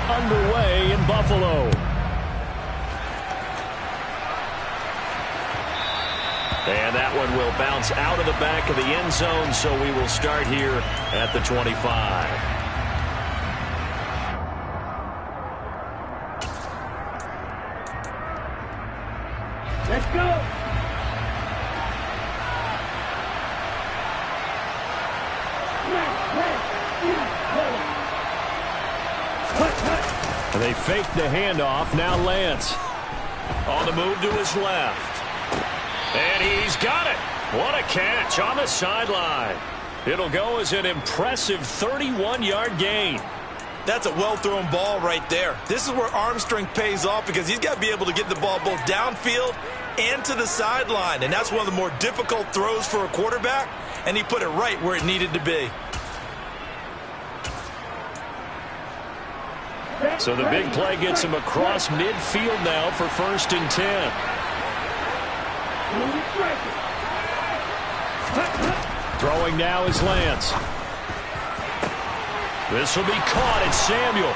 underway in Buffalo. And that one will bounce out of the back of the end zone, so we will start here at the 25. Let's go! They fake the handoff. Now Lance on the move to his left. And he's got it. What a catch on the sideline. It'll go as an impressive 31-yard gain. That's a well-thrown ball right there. This is where arm strength pays off because he's got to be able to get the ball both downfield and to the sideline. And that's one of the more difficult throws for a quarterback. And he put it right where it needed to be. So the big play gets him across midfield now for 1st and 10. Throwing now is Lance. This will be caught. It's Samuel.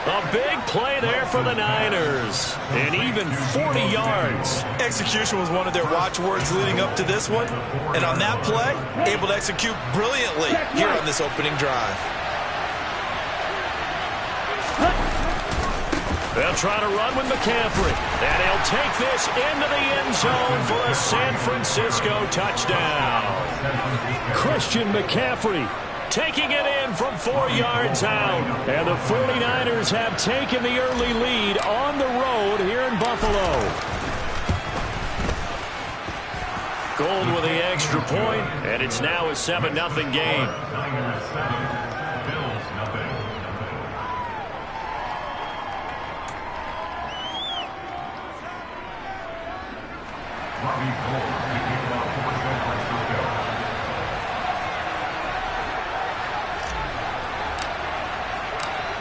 A big play there for the Niners. And even 40 yards. Execution was one of their watchwords leading up to this one. And on that play, able to execute brilliantly here on this opening drive. They'll try to run with McCaffrey. And he'll take this into the end zone for a San Francisco touchdown. Christian McCaffrey taking it in from 4 yards out. And the 49ers have taken the early lead on the road here in Buffalo. Gold with the extra point, and it's now a 7-0 game.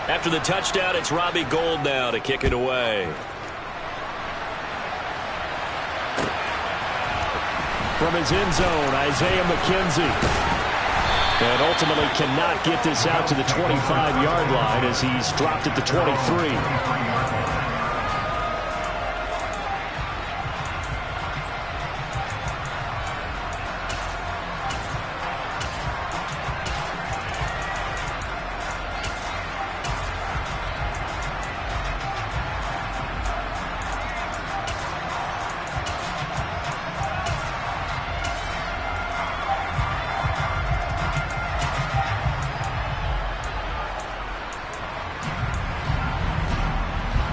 After the touchdown, it's Robbie Gould now to kick it away. From his end zone, Isaiah McKenzie. And ultimately cannot get this out to the 25-yard line as he's dropped at the 23.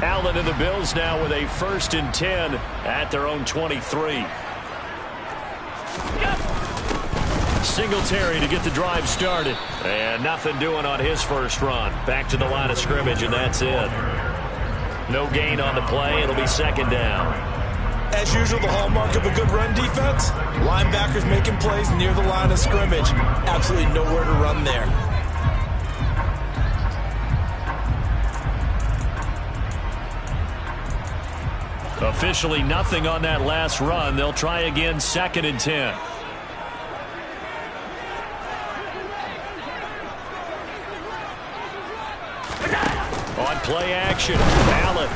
Allen and the Bills now with a 1st and 10 at their own 23. Singletary to get the drive started. And nothing doing on his first run. Back to the line of scrimmage, and that's it. No gain on the play. It'll be 2nd down. As usual, the hallmark of a good run defense, linebackers making plays near the line of scrimmage. Absolutely nowhere to run there. Officially nothing on that last run. They'll try again 2nd and 10. On play action, Allen.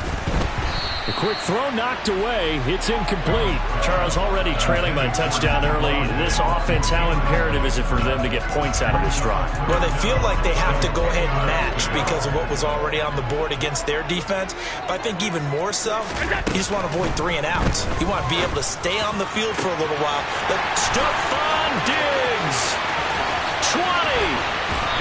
The quick throw knocked away. It's incomplete. Charles, already trailing by a touchdown early. This offense, how imperative is it for them to get points out of this drive? Well, they feel like they have to go ahead and match because of what was already on the board against their defense. But I think even more so, you just want to avoid 3 and outs. You want to be able to stay on the field for a little while. Stephon Diggs, 20.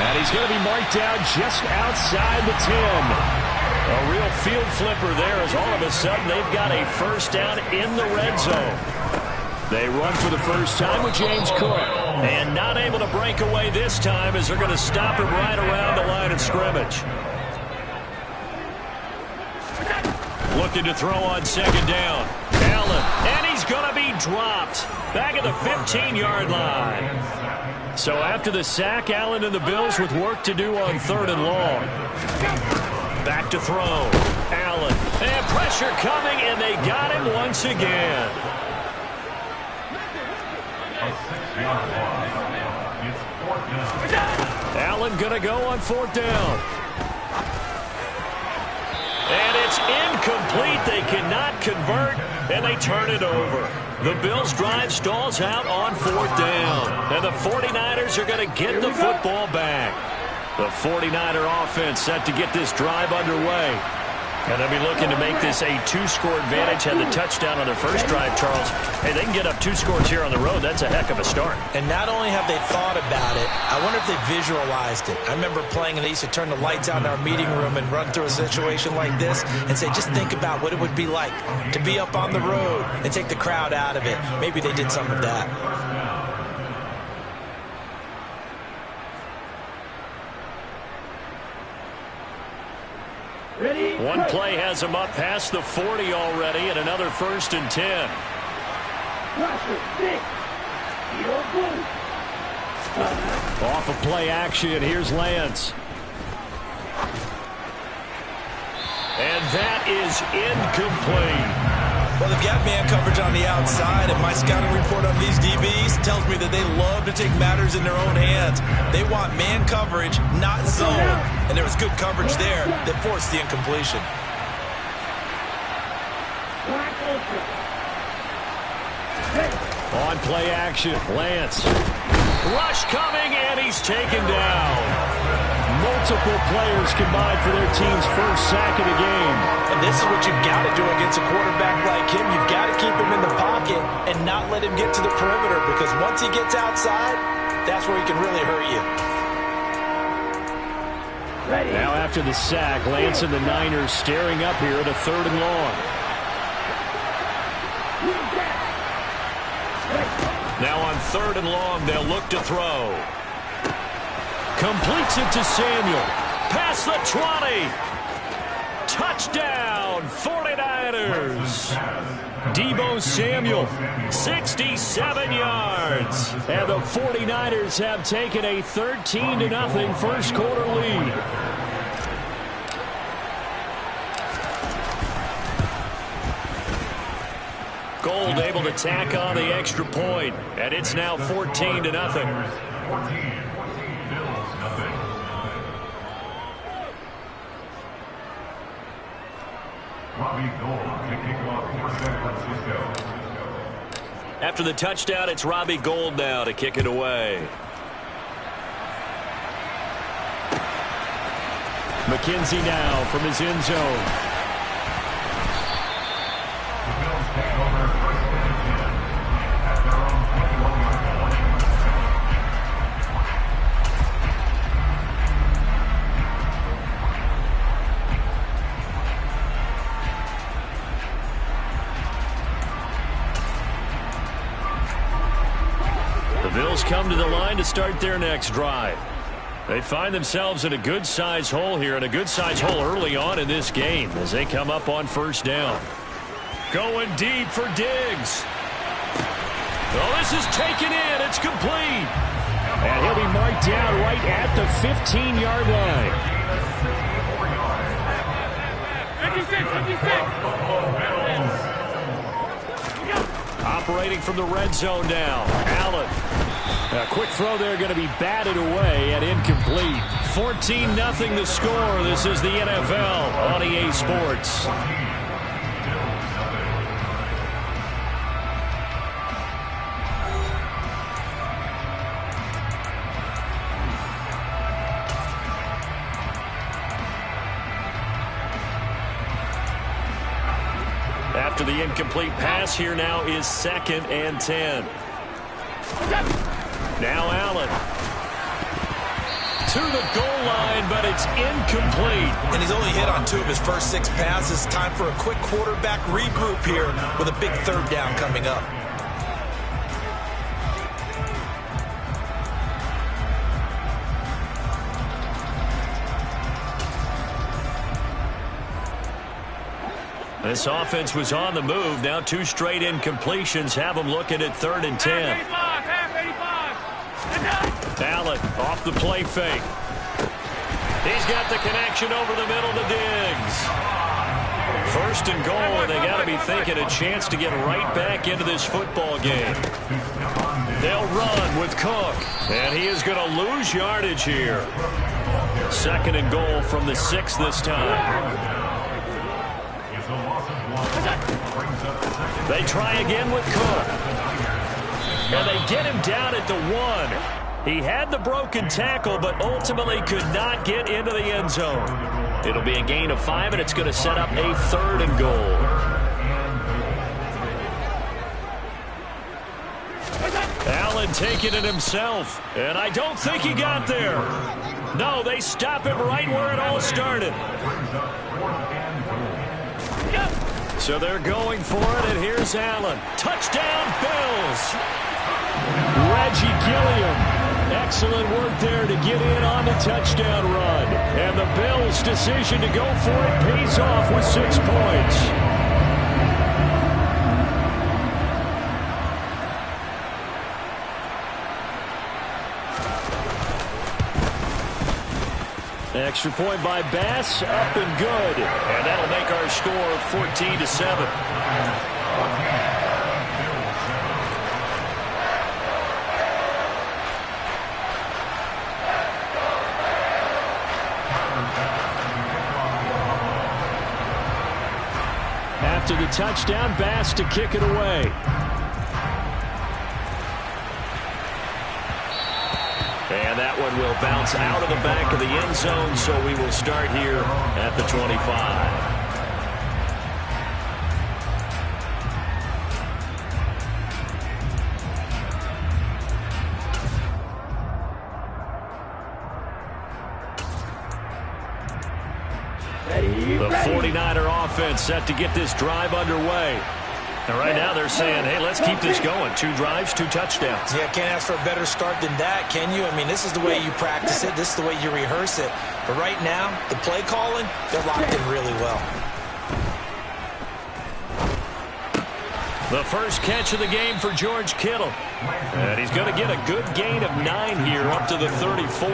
And he's going to be marked down just outside the 10. A real field flipper there as all of a sudden they've got a 1st down in the red zone. They run for the first time with James Cook. And not able to break away this time as they're going to stop him right around the line of scrimmage. Looking to throw on 2nd down. Allen, and he's going to be dropped. Back at the 15-yard line. So after the sack, Allen and the Bills with work to do on 3rd and long. Back to throw. Allen. And pressure coming, and they got him once again. Allen going to go on 4th down. incomplete. They cannot convert, and they turn it over. The Bills' drive stalls out on 4th down, and the 49ers are going to get the football back. The 49er offense set to get this drive underway. And they'll be looking to make this a 2-score advantage. Had the touchdown on their first drive, Charles. Hey, they can get up 2 scores here on the road. That's a heck of a start. And not only have they thought about it, I wonder if they visualized it. I remember playing, and they used to turn the lights out in our meeting room and run through a situation like this and say, just think about what it would be like to be up on the road and take the crowd out of it. Maybe they did some of that. One play has them up past the 40 already, and another 1st and 10. Off of play action, here's Lance. And that is incomplete. Well, they've got man coverage on the outside, and my scouting report on these DBs tells me that they love to take matters in their own hands. They want man coverage, not zone, and there was good coverage there that forced the incompletion. On play action, Lance. Rush coming, and he's taken down. Multiple players combined for their team's first sack of the game. And this is what you've got to do against a quarterback like him. You've got to keep him in the pocket and not let him get to the perimeter, because once he gets outside, that's where he can really hurt you. Now after the sack, Lance and the Niners staring up here at a 3rd and long. Now on 3rd and long, they'll look to throw. Completes it to Samuel. Past the 20. Touchdown, 49ers. Deebo Samuel, 67 yards. And the 49ers have taken a 13-0 first quarter lead. Gold able to tack on the extra point, and it's now 14-0. After the touchdown, it's Robbie Gould now to kick it away. McKenzie now from his end zone. Come to the line to start their next drive. They find themselves in a good-sized hole here, and a good-sized hole early on in this game as they come up on 1st down. Going deep for Diggs. Oh, this is taken in. It's complete. And he'll be marked down right at the 15-yard line. 56. Operating from the red zone now. Allen. A quick throw there going to be batted away and incomplete. 14-0 the score. This is the NFL on EA Sports. After the incomplete pass, here now is 2nd and 10. Now Allen to the goal line, but it's incomplete. And he's only hit on 2 of his first 6 passes. Time for a quick quarterback regroup here with a big 3rd down coming up. This offense was on the move. Now 2 straight incompletions have them looking at 3rd and 10. Allen off the play fake. He's got the connection over the middle to Diggs. 1st and goal, and they got to be thinking a chance to get right back into this football game. They'll run with Cook, and he is going to lose yardage here. 2nd and goal from the 6 this time. They try again with Cook. And they get him down at the 1. He had the broken tackle, but ultimately could not get into the end zone. It'll be a gain of 5, and it's going to set up a 3rd and goal. Allen taking it himself, and I don't think he got there. No, they stop him right where it all started. So they're going for it, and here's Allen. Touchdown, Bills! Reggie Gilliam. Excellent work there to get in on the touchdown run. And the Bills' decision to go for it pays off with 6 points. Extra point by Bass, up and good. And that'll make our score 14-7. After the touchdown, Bass to kick it away. And that one will bounce out of the back of the end zone, so we will start here at the 25. The 49er offense set to get this drive underway. And right now they're saying, hey, let's keep this going. 2 drives, 2 touchdowns. Yeah, can't ask for a better start than that, can you? I mean, this is the way you practice it. This is the way you rehearse it. But right now, the play calling, they're locked in really well. The first catch of the game for George Kittle. And he's going to get a good gain of 9 here up to the 34.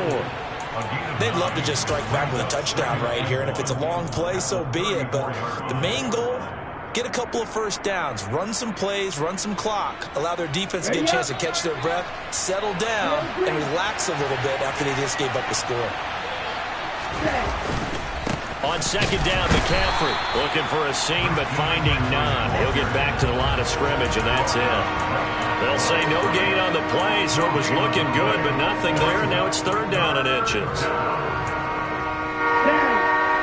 They'd love to just strike back with a touchdown right here. And if it's a long play, so be it. But the main goal, get a couple of first downs, run some plays, run some clock, allow their defense to get a chance to catch their breath, settle down, and relax a little bit after they just gave up the score. On second down, McCaffrey looking for a seam but finding none. He'll get back to the line of scrimmage, and that's it. They'll say no gain on the play, so it was looking good, but nothing there. Now it's 3rd down and inches.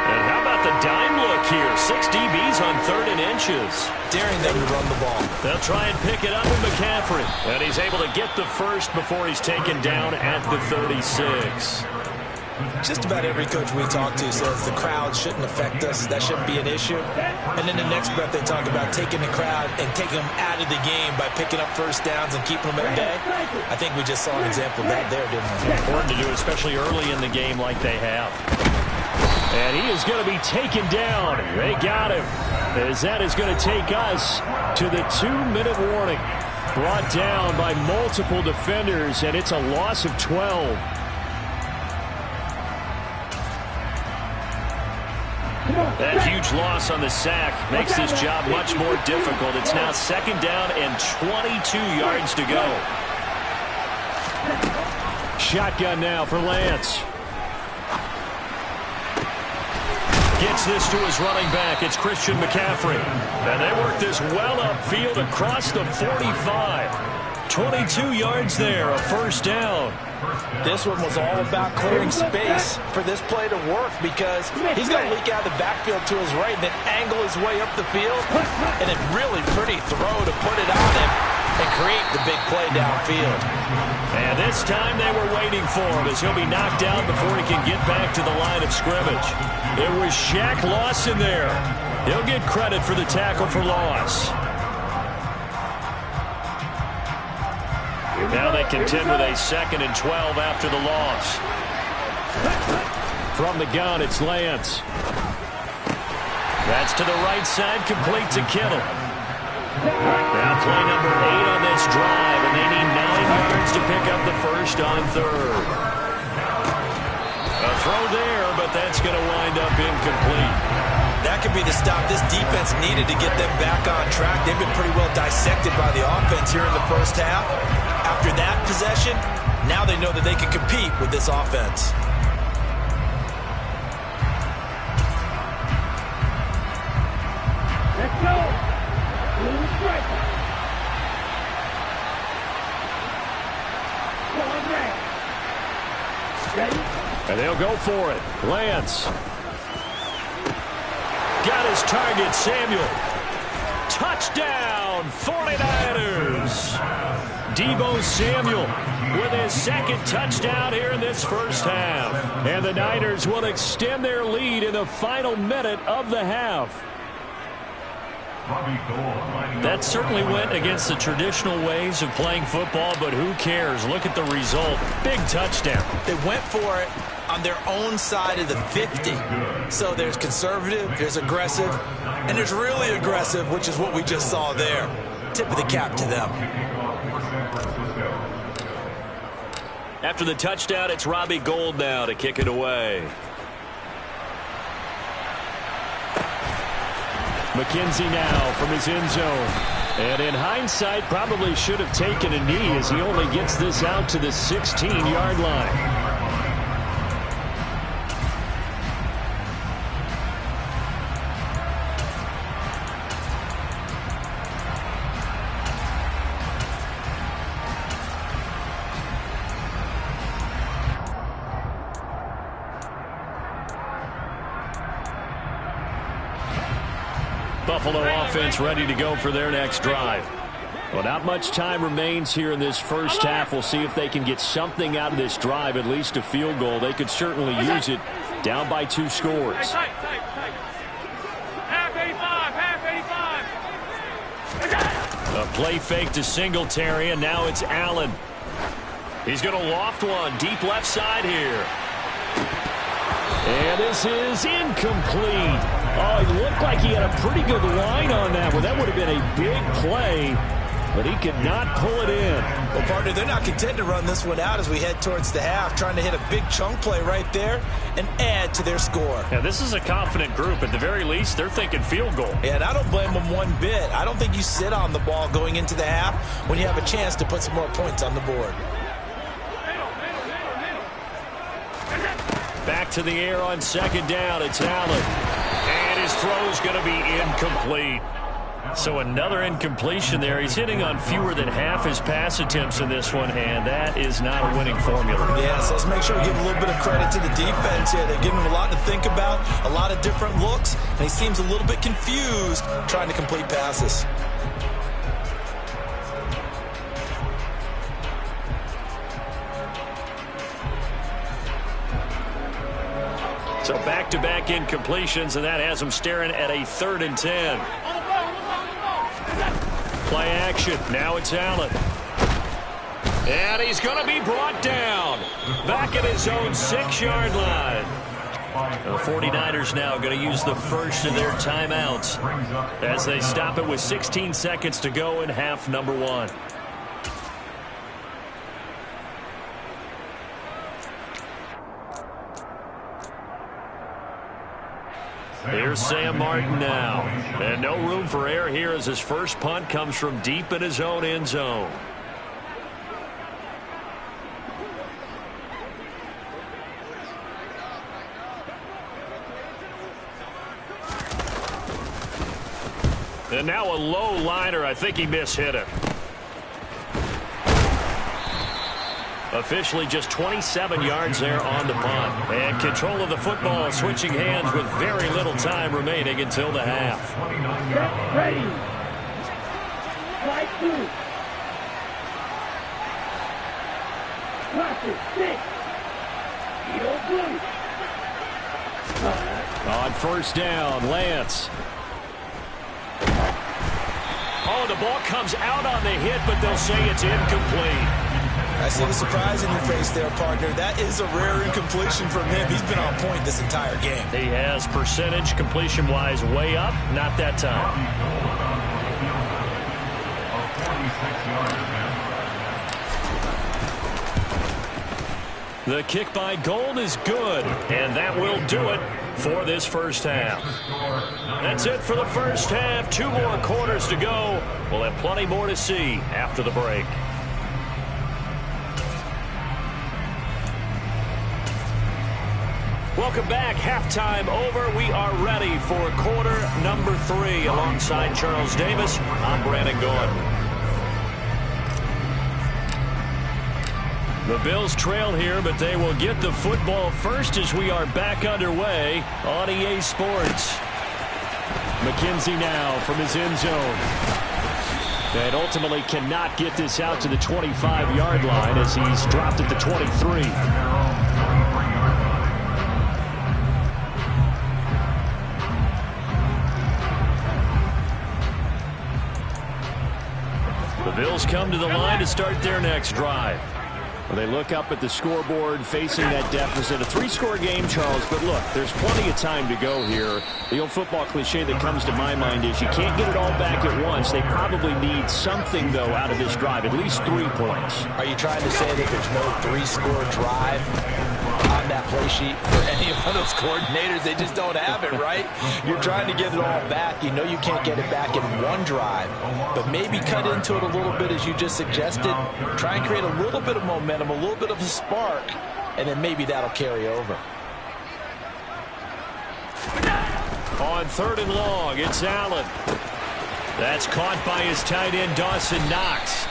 And how about the dime look here? 6 DBs on 3rd and inches. Daring them to run the ball. They'll try and pick it up with McCaffrey. And he's able to get the first before he's taken down at the 36. Just about every coach we talk to says the crowd shouldn't affect us. That shouldn't be an issue. And in the next breath, they talk about taking the crowd and taking them out of the game by picking up first downs and keeping them at bay. I think we just saw an example of that there, didn't we? Important to do, especially early in the game like they have. And he is going to be taken down. They got him. As that is going to take us to the 2-minute warning. Brought down by multiple defenders, and it's a loss of 12. That huge loss on the sack makes this job much more difficult. It's now 2nd down and 22 yards to go. Shotgun now for Lance. Gets this to his running back. It's Christian McCaffrey. And they work this well upfield across the 45. 22 yards there, a first down. This one was all about clearing space for this play to work because he's going to leak out of the backfield to his right and then angle his way up the field. And a really pretty throw to put it on him and create the big play downfield. And this time they were waiting for him as he'll be knocked out before he can get back to the line of scrimmage. It was Shaq Lawson there. He'll get credit for the tackle for loss. Now they contend with a 2nd and 12 after the loss. From the gun, it's Lance. That's to the right side, complete to Kittle. Now play number 8 on this drive, and they need 9 yards to pick up the first on 3rd. A throw there, but that's going to wind up incomplete. That could be the stop this defense needed to get them back on track. They've been pretty well dissected by the offense here in the first half. After that possession, now they know that they can compete with this offense. Let's go. Blue striker. Going red. Ready? And they'll go for it. Lance. Got his target, Samuel. Touchdown, 49ers. Deebo Samuel with his second touchdown here in this first half. And the Niners will extend their lead in the final minute of the half. That certainly went against the traditional ways of playing football, but who cares? Look at the result. Big touchdown. They went for it on their own side of the 50. So there's conservative, there's aggressive, and there's really aggressive, which is what we just saw there. Tip of the cap to them. After the touchdown, it's Robbie Gould now to kick it away. McKenzie now from his end zone. And in hindsight, probably should have taken a knee as he only gets this out to the 16-yard line. Buffalo offense ready to go for their next drive. Well, not much time remains here in this first half. We'll see if they can get something out of this drive, at least a field goal. They could certainly use it down by 2 scores. A play fake to Singletary, and now it's Allen. He's going to loft one deep left side here. And this is incomplete. Oh, it looked like he had a pretty good line on that one. That would have been a big play, but he could not pull it in. Well, partner, they're not content to run this one out as we head towards the half, trying to hit a big chunk play right there and add to their score. Yeah, this is a confident group. At the very least, they're thinking field goal. Yeah, and I don't blame them one bit. I don't think you sit on the ball going into the half when you have a chance to put some more points on the board. Back to the air on second down. It's Allen. And his throw's going to be incomplete. So another incompletion there. He's hitting on fewer than half his pass attempts in this one, and that is not a winning formula. Yeah, so let's make sure we give a little bit of credit to the defense here. They're giving him a lot to think about, a lot of different looks, and he seems a little bit confused trying to complete passes. So back-to-back incompletions, and that has him staring at a 3rd and 10. Play action. Now it's Allen. And he's going to be brought down. Back at his own 6-yard line. The 49ers now going to use the first of their timeouts as they stop it with 16 seconds to go in half number 1. Here's Sam Martin now. And no room for error here as his first punt comes from deep in his own end zone. And now a low liner. I think he mishit it. Officially just 27 yards there on the punt. And control of the football switching hands with very little time remaining until the half. Get ready. Slide 2. Practice 6. On first down, Lance. Oh, the ball comes out on the hit, but they'll say it's incomplete. I see the surprise in your face there, partner. That is a rare incompletion from him. He's been on point this entire game. He has percentage completion-wise way up. Not that time. The kick by Gould is good, and that will do it for this first half. That's it for the first half. 2 more quarters to go. We'll have plenty more to see after the break. Welcome back. Halftime over. We are ready for quarter number 3. Alongside Charles Davis, I'm Brandon Gordon. The Bills trail here, but they will get the football first as we are back underway on EA Sports. McKenzie now from his end zone. And ultimately cannot get this out to the 25-yard line as he's dropped at the 23. The Bills come to the line to start their next drive. Well, they look up at the scoreboard facing that deficit. A 3-score game, Charles, but look, there's plenty of time to go here. The old football cliche that comes to my mind is you can't get it all back at once. They probably need something, though, out of this drive, at least 3 points. Are you trying to say that there's no 3-score drive on that play sheet for any of those coordinators? They just don't have it, right? You're trying to get it all back. You know you can't get it back in one drive, but maybe cut into it a little bit as you just suggested. Try and create a little bit of momentum, a little bit of a spark, and then maybe that'll carry over. On 3rd and long, it's Allen. That's caught by his tight end, Dawson Knox.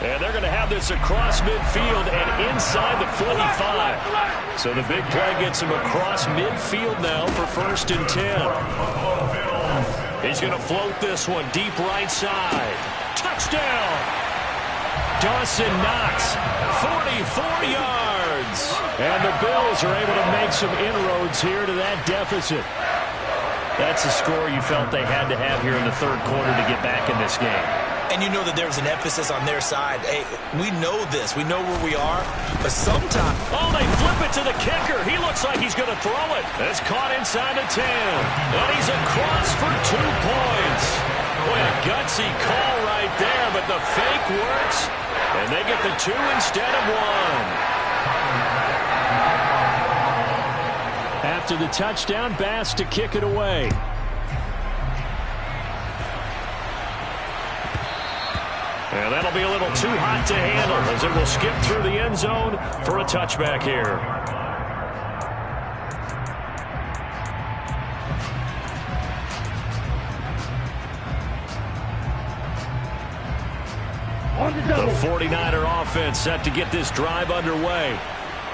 And they're going to have this across midfield and inside the 45. So the big play gets him across midfield now for 1st and 10. He's going to float this one deep right side. Touchdown! Dawson Knox, 44 yards. And the Bills are able to make some inroads here to that deficit. That's a score you felt they had to have here in the 3rd quarter to get back in this game. And you know that there's an emphasis on their side. Hey, we know this. We know where we are. But sometimes... Oh, they flip it to the kicker. He looks like he's going to throw it. It's caught inside the 10. And he's across for 2 points. Boy, a gutsy call right there, but the fake works. And they get the 2 instead of 1. After the touchdown, Bass to kick it away. And that'll be a little too hot to handle as it will skip through the end zone for a touchback here. The 49er offense set to get this drive underway.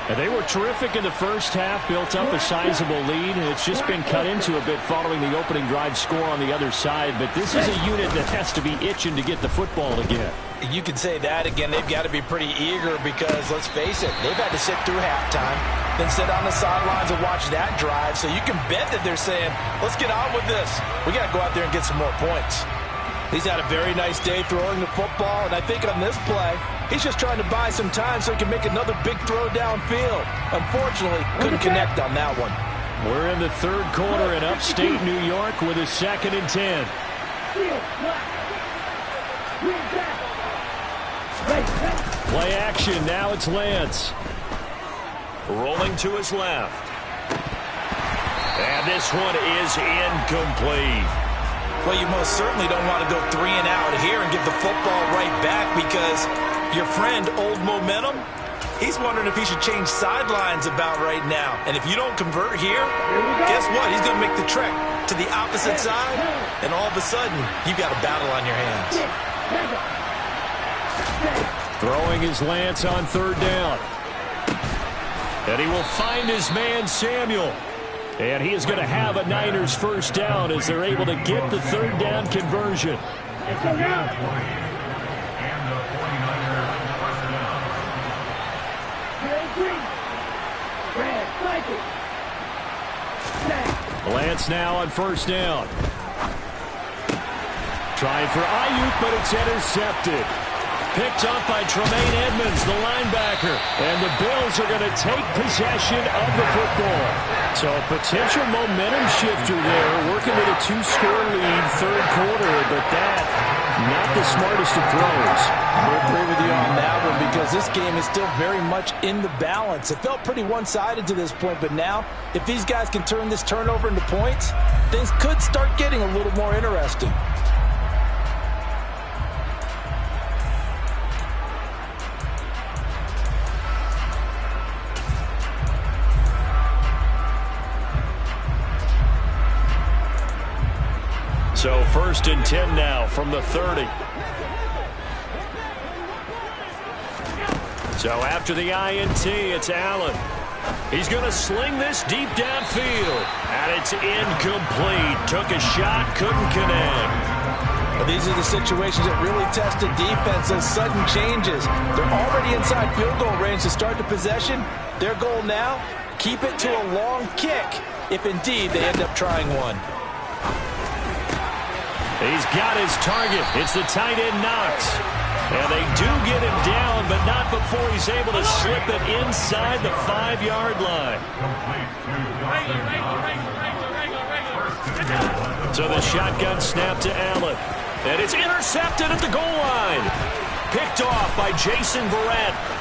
And they were terrific in the first half, built up a sizable lead, and it's just been cut into a bit following the opening drive score on the other side. But this is a unit that has to be itching to get the football again. You can say that again. They've got to be pretty eager because, let's face it, they've had to sit through halftime, then sit on the sidelines and watch that drive. So you can bet that they're saying, let's get on with this. We got to go out there and get some more points. He's had a very nice day throwing the football, and I think on this play, he's just trying to buy some time so he can make another big throw downfield. Unfortunately, couldn't connect on that one. We're in the 3rd quarter in upstate New York with a 2nd and 10. Play action, now it's Lance. Rolling to his left. And this one is incomplete. Well, you most certainly don't want to go 3 and out here and give the football right back because your friend, Old Momentum, he's wondering if he should change sidelines about right now. And if you don't convert here, guess what? He's going to make the trek to the opposite side, and all of a sudden, you've got a battle on your hands. Throwing his Lance on 3rd down. And he will find his man, Samuel. And he is going to have a Niners 1st down as they're able to get the 3rd down conversion. Let's go now. Lance now on 1st down. Trying for Ayuk, but it's intercepted. Picked up by Tremaine Edmonds, the linebacker. And the Bills are going to take possession of the football. So a potential momentum shifter there, working with a 2-score lead 3rd quarter, but that, not the smartest of throws. I agree with you on that one because this game is still very much in the balance. It felt pretty one-sided to this point, but now, if these guys can turn this turnover into points, things could start getting a little more interesting. 1st and 10 now from the 30. So after the INT, it's Allen. He's going to sling this deep downfield. And it's incomplete. Took a shot, couldn't connect. Well, these are the situations that really test a defense, those sudden changes. They're already inside field goal range to start the possession. Their goal now, keep it to a long kick, if indeed they end up trying one. He's got his target. It's the tight end Knox. And they do get him down, but not before he's able to slip it inside the 5-yard line. So the shotgun snap to Allen. And it's intercepted at the goal line. Picked off by Jason Verrett.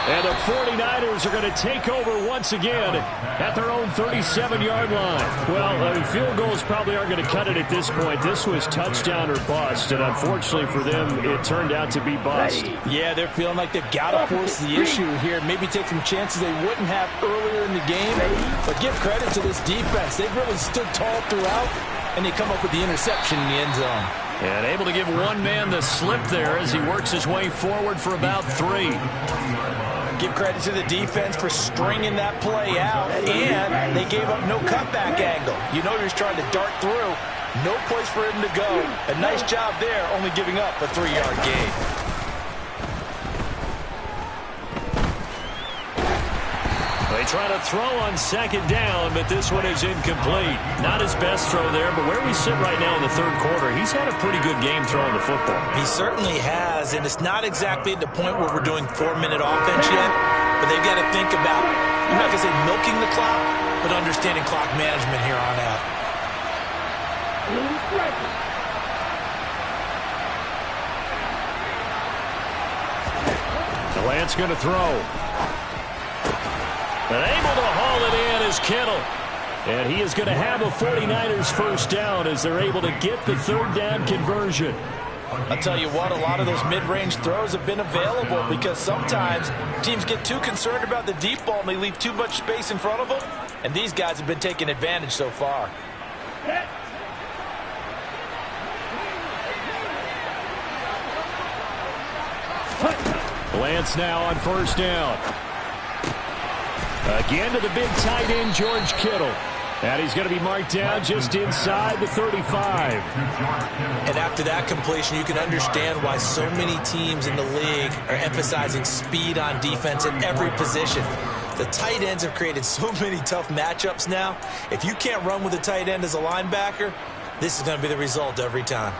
And the 49ers are going to take over once again at their own 37-yard line. Well, field goals probably aren't going to cut it at this point. This was touchdown or bust, and unfortunately for them, it turned out to be bust. Yeah, they're feeling like they've got to force the issue here. Maybe take some chances they wouldn't have earlier in the game. But give credit to this defense. They've really stood tall throughout, and they come up with the interception in the end zone. And able to give one man the slip there as he works his way forward for about 3. Give credit to the defense for stringing that play out, and they gave up no cutback angle. You know he was trying to dart through. No place for him to go. A nice job there, only giving up a 3-yard gain. They try to throw on 2nd down, but this one is incomplete. Not his best throw there, but where we sit right now in the 3rd quarter, he's had a pretty good game throwing the football. He certainly has, and it's not exactly at the point where we're doing 4-minute offense yet, but they've got to think about, I'm not going to say milking the clock, but understanding clock management here on out. Lance going to throw. And able to haul it in is Kittle. And he is going to have a 49ers 1st down as they're able to get the 3rd down conversion. I'll tell you what, a lot of those mid-range throws have been available because sometimes teams get too concerned about the deep ball and they leave too much space in front of them. And these guys have been taking advantage so far. Lance now on 1st down. Again to the big tight end, George Kittle. And he's going to be marked down just inside the 35. And after that completion, you can understand why so many teams in the league are emphasizing speed on defense at every position. The tight ends have created so many tough matchups now. If you can't run with a tight end as a linebacker, this is going to be the result every time.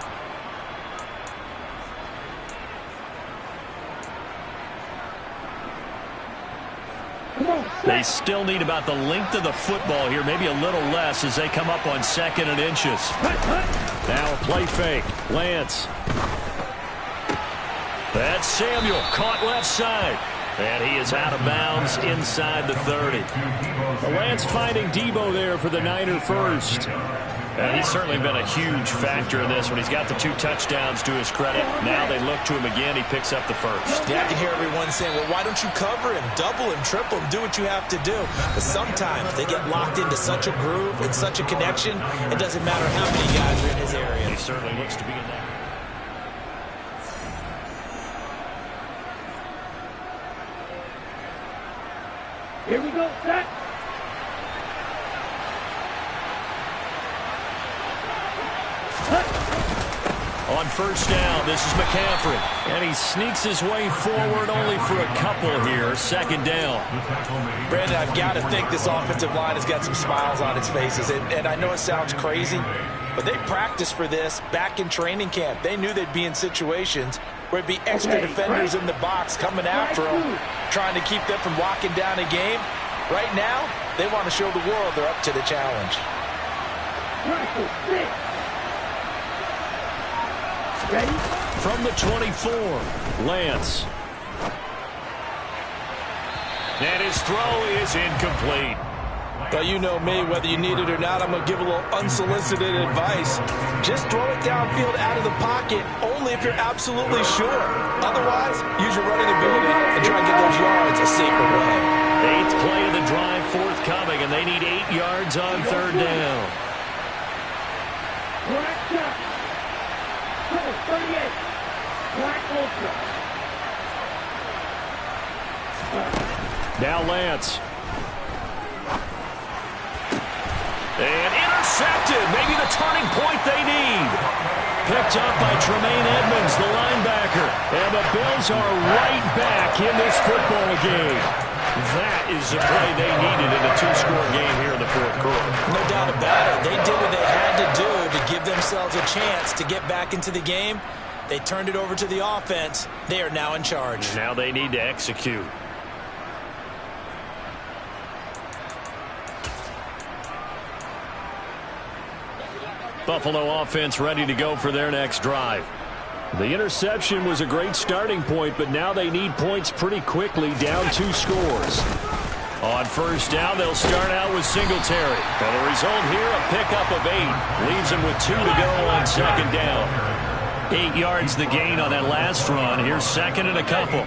They still need about the length of the football here, maybe a little less as they come up on 2nd and inches. Now a play fake. Lance. That's Samuel, caught left side. And he is out of bounds inside the 30. Lance finding Debo there for the Niner 1st. And he's certainly been a huge factor in this when he's got the 2 touchdowns to his credit. Now they look to him again. He picks up the 1st. Yeah, I can hear everyone saying, well, why don't you cover him, double him, triple him, do what you have to do. But sometimes they get locked into such a groove and such a connection, it doesn't matter how many guys are in his area. He certainly looks to be in that. Here we go, set. On 1st down, this is McCaffrey. And he sneaks his way forward only for a couple here. 2nd down. Brandon, I've got to think this offensive line has got some smiles on its faces. And I know it sounds crazy, but they practiced for this back in training camp. They knew they'd be in situations where it'd be extra defenders in the box coming after them, trying to keep them from locking down a game. Right now, they want to show the world they're up to the challenge. Ready? From the 24, Lance. And his throw is incomplete. Well, you know me, whether you need it or not, I'm going to give a little unsolicited advice. Just throw it downfield out of the pocket, only if you're absolutely sure. Otherwise, use your running ability and try and get those yards a safer way. 8th play of the drive forthcoming, and they need 8 yards on 3rd down. Black shot. Number 38. Black ultra. Now Lance. And intercepted. Maybe the turning point they need. Picked up by Tremaine Edmonds, the linebacker. And the Bills are right back in this football game. That is the play they needed in a two-score game here in the fourth quarter. No doubt about it. They did what they had to do to give themselves a chance to get back into the game. They turned it over to the offense. They are now in charge. Now they need to execute. Buffalo offense ready to go for their next drive. The interception was a great starting point, but now they need points pretty quickly, down 2 scores. On first down, they'll start out with Singletary. And the result here, a pickup of 8. Leaves them with 2 to go on second down. 8 yards the gain on that last run. Here's second and a couple.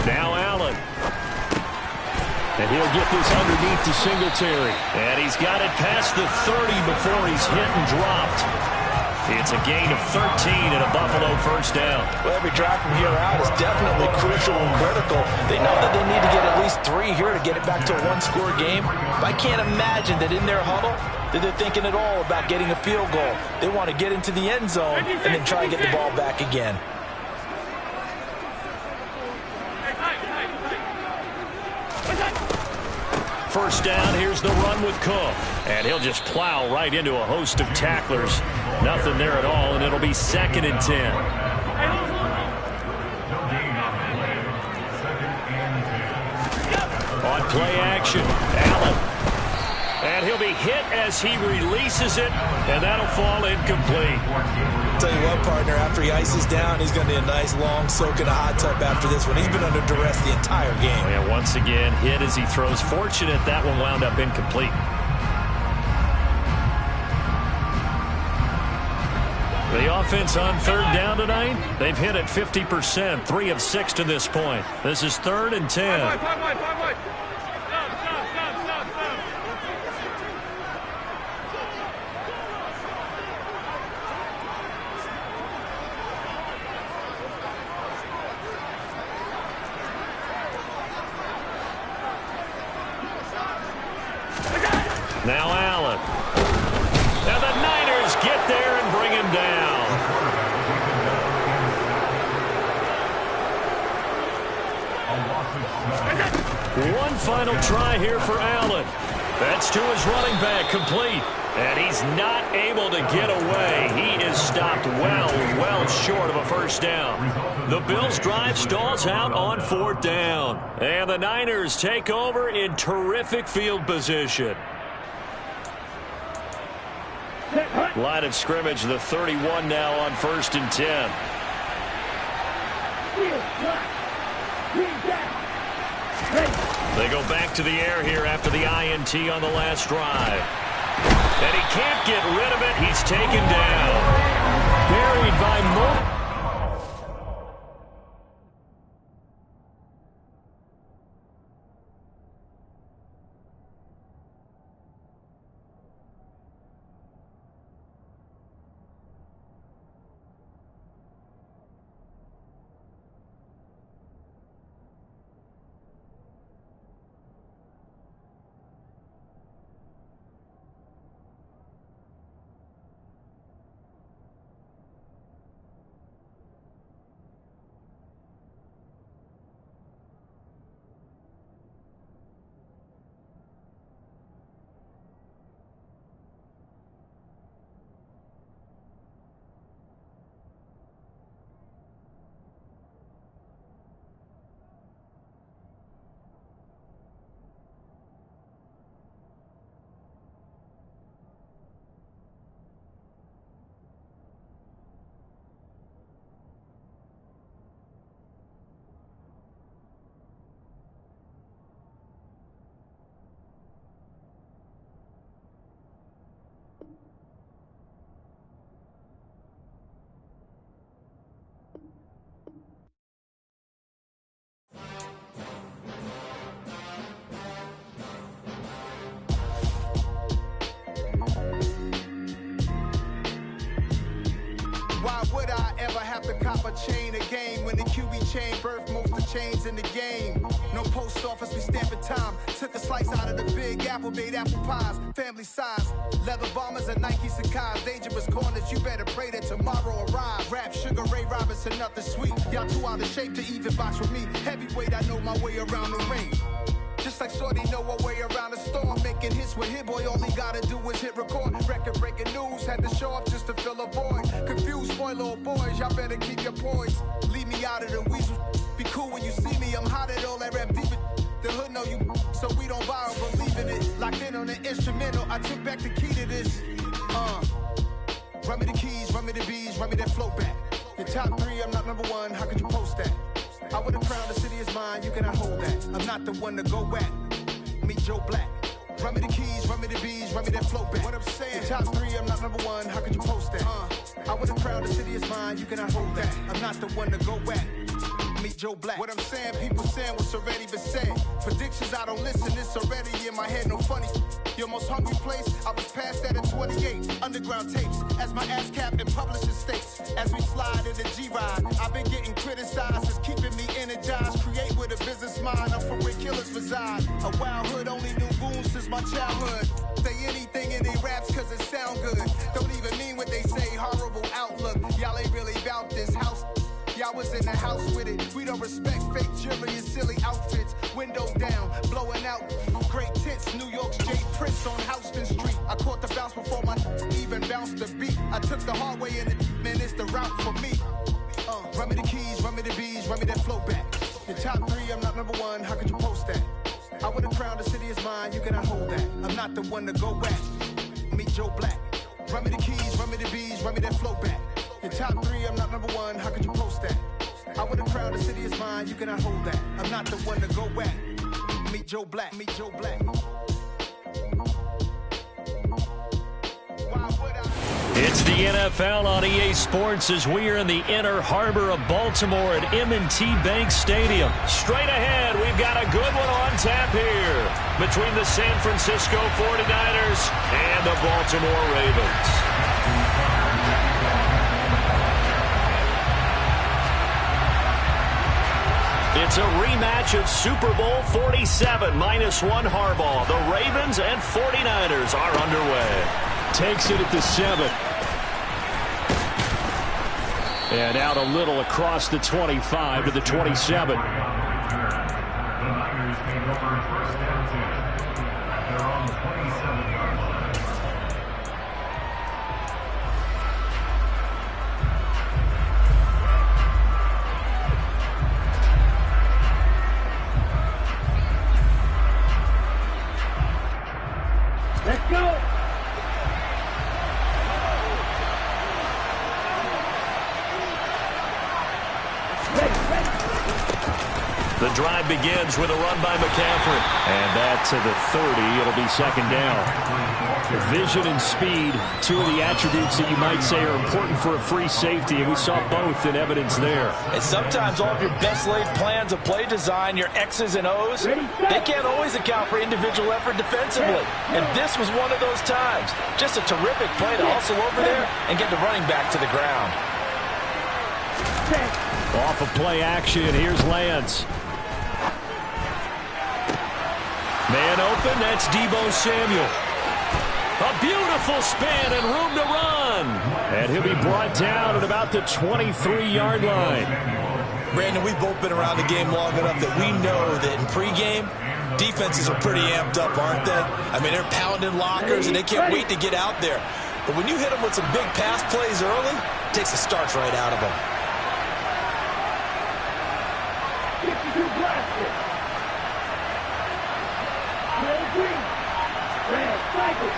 Now Allen. And he'll get this underneath to Singletary. And he's got it past the 30 before he's hit and dropped. It's a gain of 13 and a Buffalo first down. Well, every drive from here out is definitely crucial and critical. They know that they need to get at least 3 here to get it back to a one-score game. But I can't imagine that in their huddle that they're thinking at all about getting a field goal. They want to get into the end zone and then try to get the ball back again. First down, here's the run with Cook. And he'll just plow right into a host of tacklers. Nothing there at all, and it'll be second and 10. On play action, Allen. And he'll be hit as he releases it, and that'll fall incomplete. Tell you what, partner, after he ices down, he's going to need a nice long soak in a hot tub after this one. He's been under duress the entire game. And once again, hit as he throws. Fortunate that one wound up incomplete. The offense on third down tonight, they've hit it 50%, 3 of 6 to this point. This is third and 10. Now Allen. Now the Niners get there and bring him down. One final try here for Allen. That's to his running back, complete. And he's not able to get away. He is stopped well short of a first down. The Bills' drive stalls out on fourth down. And the Niners take over in terrific field position. Line of scrimmage, the 31 now on first and 10. They go back to the air here after the INT on the last drive. And he can't get rid of it. He's taken down. Buried by Mo. a chain of game. When the QB chain birth most of chains in the game. No post office, we stamping time. Took a slice out of the big apple, made apple pies. Family size, leather bombers and Nike Sacai's. Dangerous corners, you better pray that tomorrow arrive. Rap, Sugar Ray Robinson, nothing sweet. Y'all too out of shape to even box with me. Heavyweight, I know my way around the ring. Just like Shorty know a way around the storm. Making hits with Hit Boy, all he gotta do is hit record. Record-breaking news, had to show up just to fill a void. Confused, spoil little boys, y'all better keep your poise. Leave me out of the weasel. Be cool when you see me, I'm hot at all that rap deep. The hood know you, so we don't borrow, believe in it. Locked in on the instrumental, I took back the key to this. Run me the keys, run me the bees, run me that flow back. Your top 3, I'm not number 1, how could you post that? I would've crowned the city is mine, you cannot hold that. I'm not the one to go back. Meet Joe Black. Run me the keys, run me the bees, run me that flow back. What I'm saying, top 3, I'm not number 1, how could you post that? I would've crowned the city is mine, you cannot hold that. I'm not the one to go back. Meet Joe Black. What I'm saying, people saying what's already been said. Predictions, I don't listen, it's already in my head, no funny. Your most hungry place, I was past that at 28. Underground tapes, as my ass cap and publishing states. As we slide in the G-Ride, I've been getting criticized, it's keeping me energized. Create with a business mind, I'm from where killers reside. A wild hood, only knew goons since my childhood. Say anything in they raps cause it sound good. Don't even mean what they say, horrible outlook. Y'all ain't really about this house. Y'all was in the house with it. We don't respect fake jewelry and silly outfits. Window down, blowing out great tits. New York's Jay Prince on Houston Street. I caught the bounce before my even bounced the beat. I took the hard way in it, man, it's the route for me. Run me the keys, run me the bees, run me that flow back. Your top 3, I'm not number 1, how could you post that? I would've crowned the city is mine, you cannot hold that. I'm not the one to go back. Meet Joe Black. Run me the keys, run me the bees, run me that flow back. Your top 3, I'm not number 1, how could you post that? I would've crowned the city is mine, you cannot hold that. I'm not the one to go back. Meet Joe Black, meet Joe Black. It's the NFL on EA Sports as we are in the inner harbor of Baltimore at M&T Bank Stadium. Straight ahead, we've got a good one on tap here between the San Francisco 49ers and the Baltimore Ravens. It's a rematch of Super Bowl 47 -1 Harbaugh. The Ravens and 49ers are underway. Takes it at the 7. And out a little across the 25 to the 27. The Niners take over first down 2. They're on the 27-yard line. Let's go. The drive begins with a run by McCaffrey. And that to the 30. It'll be second down. Vision and speed, 2 of the attributes that you might say are important for a free safety, and we saw both in evidence there. And sometimes all of your best laid plans of play design, your X's and O's, they can't always account for individual effort defensively. And this was one of those times. Just a terrific play to hustle over there and get the running back to the ground. Off of play action, here's Lance. Man open, that's Deebo Samuel. A beautiful spin and room to run. And he'll be brought down at about the 23-yard line. Brandon, we've both been around the game long enough that we know that in pregame, defenses are pretty amped up, aren't they? I mean, they're pounding lockers, and they can't wait to get out there. But when you hit them with some big pass plays early, it takes the starch right out of them. 52 blasted. Green. Red cycle.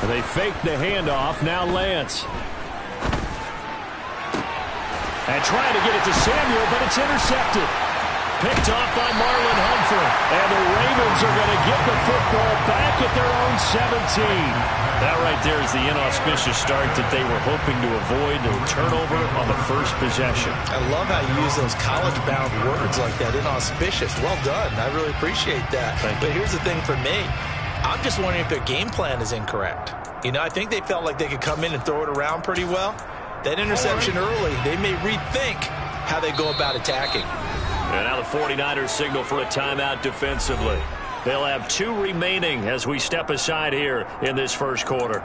They fake the handoff. Now Lance. And trying to get it to Samuel, but it's intercepted. Picked off by Marlon Humphrey. And the Ravens are going to get the football back at their own 17. That right there is the inauspicious start that they were hoping to avoid. A turnover on the first possession. I love how you use those college-bound words like that, inauspicious. Well done. I really appreciate that. But here's the thing for me. I'm just wondering if their game plan is incorrect. You know, I think they felt like they could come in and throw it around pretty well. That interception early, they may rethink how they go about attacking. And now the 49ers signal for a timeout defensively. They'll have 2 remaining as we step aside here in this first quarter.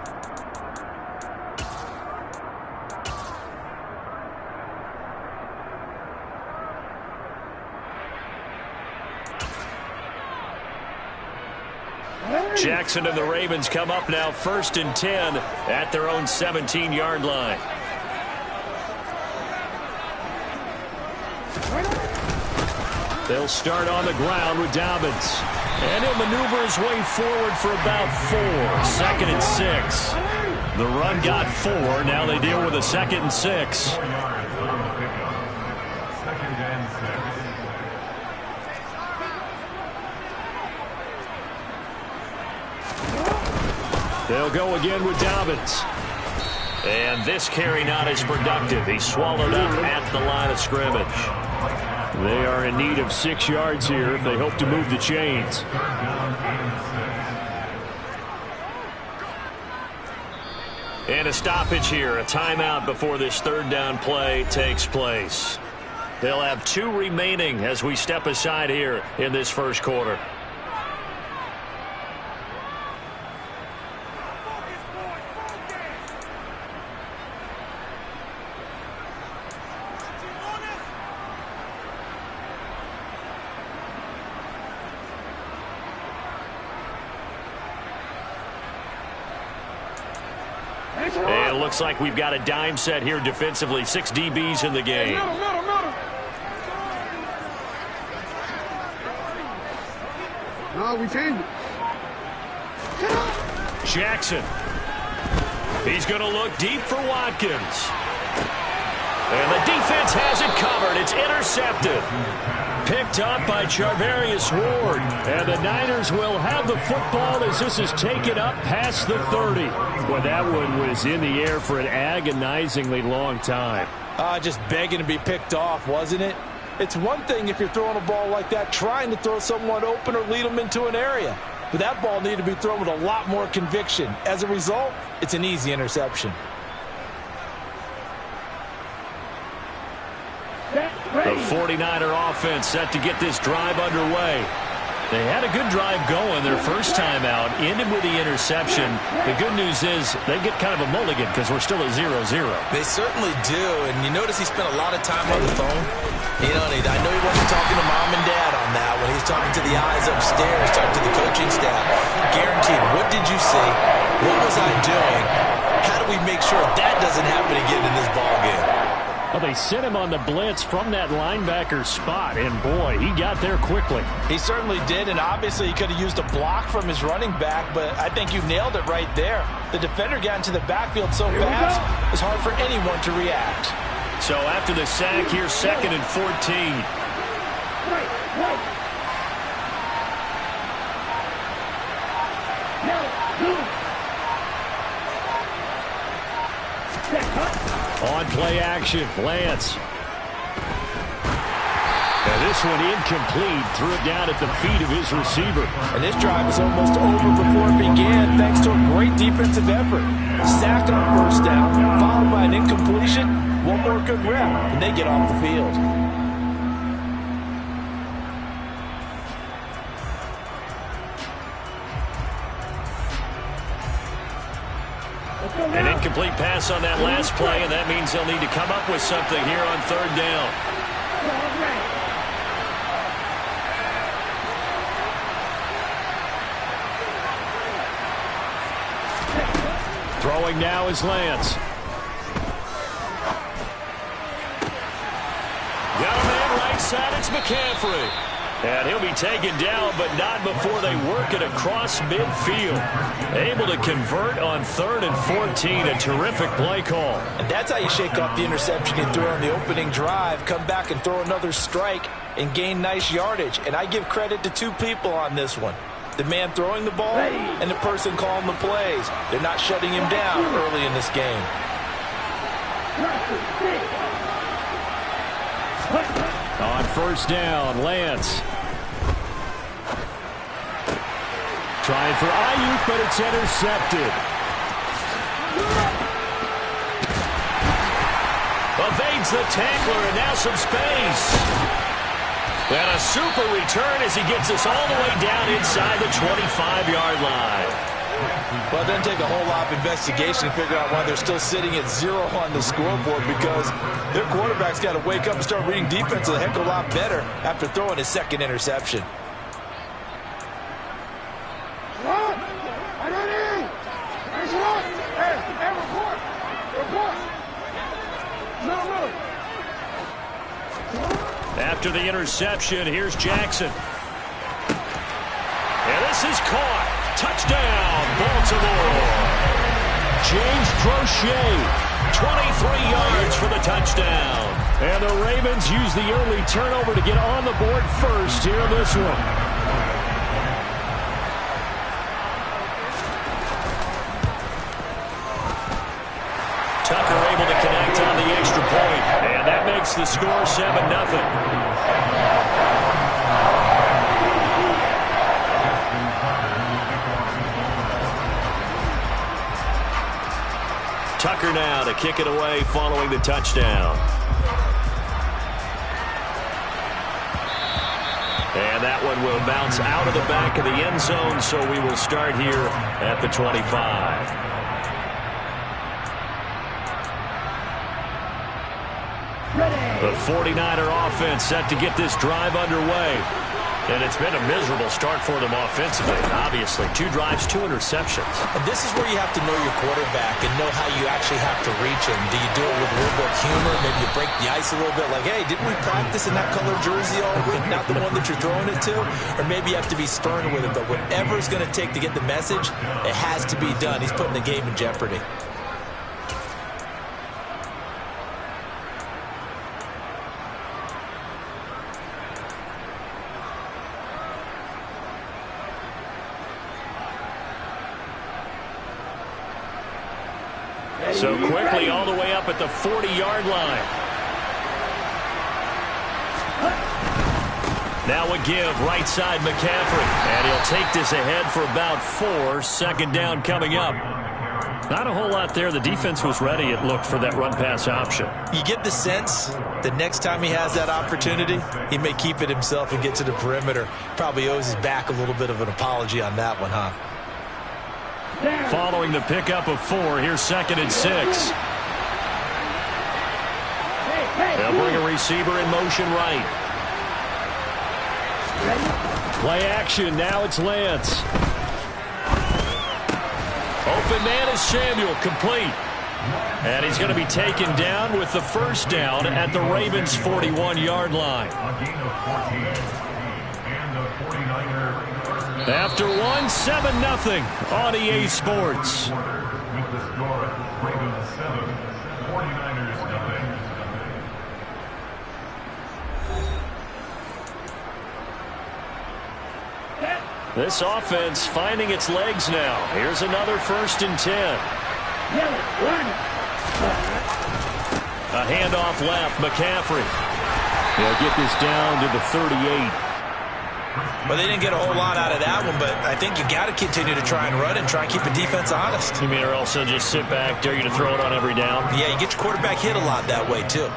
Jackson and the Ravens come up now 1st and 10 at their own 17-yard line. They'll start on the ground with Dobbins. And he'll maneuver his way forward for about 4. 2nd and 6. The run got 4. Now they deal with a 2nd and 6. 4 yards on the pickup. 2nd and 6. They'll go again with Dobbins. And this carry not as productive. He's swallowed up at the line of scrimmage. They are in need of 6 yards here if they hope to move the chains. And a stoppage here, a timeout before this 3rd down play takes place. They'll have 2 remaining as we step aside here in this first quarter. And it looks like we've got a dime set here defensively. 6 DBs in the game. No, we changed it. Jackson. He's going to look deep for Watkins. And the defense has it covered. It's intercepted. Picked up by Charvarius Ward. And the Niners will have the football as this is taken up past the 30. Well, that one was in the air for an agonizingly long time. Just begging to be picked off, wasn't it? It's one thing if you're throwing a ball like that, trying to throw someone open or lead them into an area. But that ball needed to be thrown with a lot more conviction. As a result, it's an easy interception. The 49er offense set to get this drive underway. They had a good drive going their first time out, ended with the interception. The good news is they get kind of a mulligan because we're still at 0-0. They certainly do, and you notice he spent a lot of time on the phone. You know, I know he wasn't talking to mom and dad on that when he's talking to the eyes upstairs, talking to the coaching staff. Guaranteed, what did you see? What was I doing? How do we make sure that doesn't happen again in this ball game? Well, they sent him on the blitz from that linebacker spot, and boy, he got there quickly. He certainly did, and obviously he could have used a block from his running back, but I think you nailed it right there. The defender got into the backfield so fast, it's hard for anyone to react. So after the sack, here's 2nd and 14. On play action, Lance. And this one incomplete. Threw it down at the feet of his receiver. And this drive was almost over before it began thanks to a great defensive effort. Sack on first down, followed by an incompletion. One more good rep, and they get off the field. An incomplete pass on that last play, and that means they'll need to come up with something here on 3rd down. Throwing now is Lance. Got a man right side, it's McCaffrey. And he'll be taken down, but not before they work it across midfield. Able to convert on 3rd and 14, a terrific play call. And that's how you shake off the interception you threw on the opening drive, come back and throw another strike and gain nice yardage. And I give credit to 2 people on this one. The man throwing the ball and the person calling the plays. They're not shutting him down early in this game. On 1st down, Lance. Trying for Ayuk, but it's intercepted. evades the tackler, and now some space. And a super return as he gets us all the way down inside the 25-yard line. Well, it doesn't take a whole lot of investigation to figure out why they're still sitting at 0 on the scoreboard, because their quarterback's got to wake up and start reading defense a heck of a lot better after throwing his second interception. After the interception, here's Jackson. And this is caught. Touchdown, Baltimore. James Prochet, 23 yards for the touchdown. And the Ravens use the early turnover to get on the board first here in this one. Tucker able to connect on the extra point, and that makes the score 7-0. Tucker now to kick it away following the touchdown. And that one will bounce out of the back of the end zone, so we will start here at the 25. The 49er offense set to get this drive underway. And it's been a miserable start for them offensively. Obviously, 2 drives, 2 interceptions. And this is where you have to know your quarterback and know how you actually have to reach him. Do you do it with a little bit of humor? Maybe you break the ice a little bit, like, hey, didn't we practice in that color jersey all week, not the one that you're throwing it to? Or maybe you have to be stern with him. But whatever it's going to take to get the message, it has to be done. He's putting the game in jeopardy. So quickly all the way up at the 40-yard line. Now a give, right side McCaffrey. And he'll take this ahead for about 4. Second down coming up. Not a whole lot there. The defense was ready, it looked, for that run-pass option. You get the sense that next time he has that opportunity, he may keep it himself and get to the perimeter. Probably owes his back a little bit of an apology on that one, huh? Following the pickup of 4, here's 2nd and 6. They'll bring a receiver in motion right. Play action, now it's Lance. Open man is Samuel, complete. And he's going to be taken down with the first down at the Ravens' 41-yard line. After 1, 7-0 on EA Sports. With the score, Ravens 7, 49ers 9. This offense finding its legs now. Here's another 1st and 10. A handoff left, McCaffrey. They'll get this down to the 38. Well, they didn't get a whole lot out of that one, but I think you got to continue to try and run and try and keep the defense honest. You mean, or also just sit back, dare you to throw it on every down? Yeah, you get your quarterback hit a lot that way, too.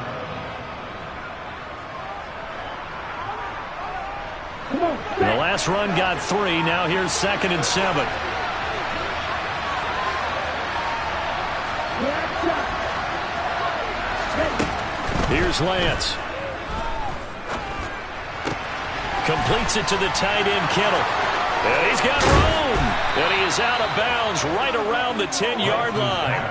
The last run got 3. Now here's 2nd and 7. Here's Lance. Completes it to the tight end, Kittle. And he's got room. And he is out of bounds right around the 10-yard line.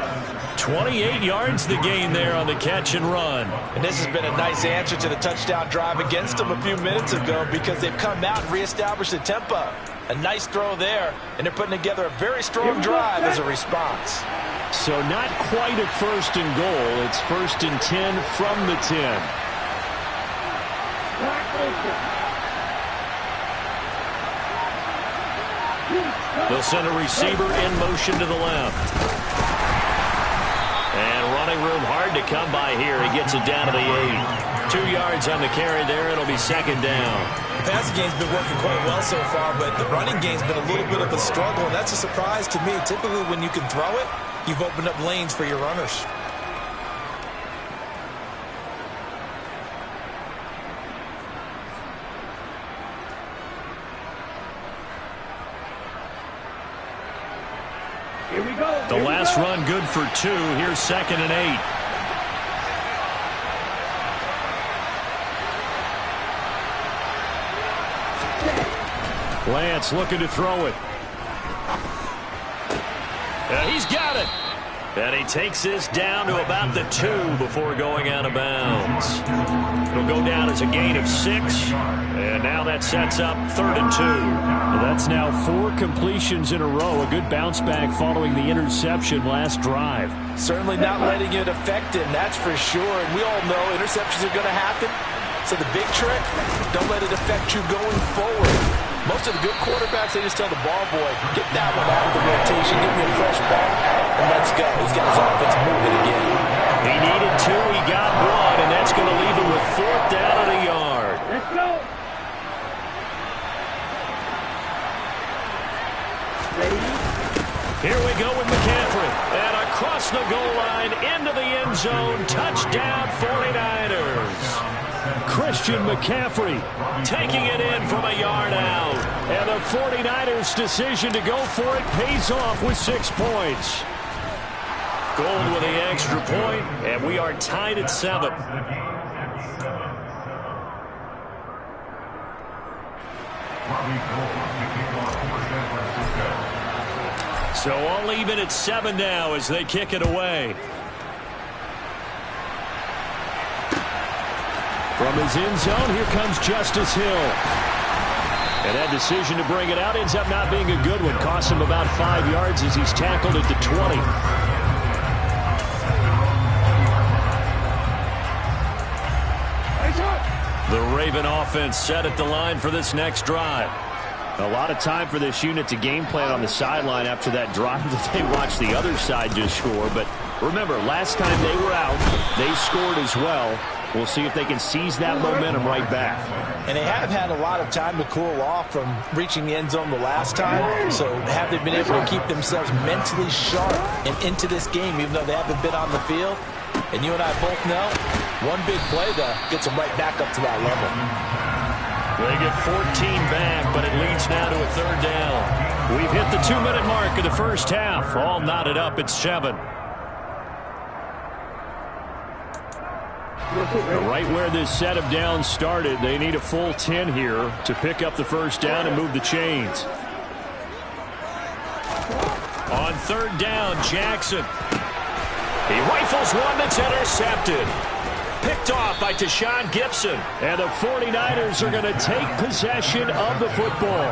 28 yards the gain there on the catch and run. And this has been a nice answer to the touchdown drive against them a few minutes ago, because they've come out and reestablished the tempo. A nice throw there, and they're putting together a very strong drive as a response. So not quite a 1st and goal. It's 1st and 10 from the 10. They'll send a receiver in motion to the left. And running room hard to come by here. He gets it down to the 8. 2 yards on the carry there. It'll be 2nd down. The passing game's been working quite well so far, but the running game's been a little bit of a struggle, and that's a surprise to me. Typically, when you can throw it, you've opened up lanes for your runners. Here we go. The last run good for 2. Here's 2nd and 8. Lance looking to throw it. And he's got it. And he takes this down to about the 2 before going out of bounds. It'll go down as a gain of 6. And now that sets up 3rd and 2. Well, that's now 4 completions in a row. A good bounce back following the interception last drive. Certainly not letting it affect him, that's for sure. And we all know interceptions are going to happen. So the big trick, don't let it affect you going forward. Most of the good quarterbacks, they just tell the ball boy, get that one out of the rotation, give me a fresh ball, and let's go. He's got his offense moving again. He needed 2, he got 1, and that's going to leave him with 4th down and a yard. Let's go. Here we go with McCaffrey. And across the goal line, into the end zone, touchdown 49ers. Christian McCaffrey Taking it in from a yard out. and the 49ers' decision to go for it pays off with 6 points. Gold with the extra point, and we are tied at 7. So all even at 7 now as they kick it away. From his end zone, here comes Justice Hill. And that decision to bring it out ends up not being a good one. Costs him about 5 yards as he's tackled at the 20. The Raven offense set at the line for this next drive. A lot of time for this unit to game plan on the sideline after that drive that they watched the other side just score. But remember, last time they were out, they scored as well. We'll see if they can seize that momentum right back. And they have had a lot of time to cool off from reaching the end zone the last time. So have they been able to keep themselves mentally sharp and into this game, even though they haven't been on the field? And you and I both know, one big play, though, gets them right back up to that level. They get 14 back, but it leads now to a 3rd down. We've hit the 2-minute mark of the first half. All knotted up at 7. Right where this set of downs started, they need a full 10 here to pick up the first down and move the chains. On 3rd down, Jackson. He rifles one that's intercepted. Picked off by Tashawn Gibson. And the 49ers are going to take possession of the football.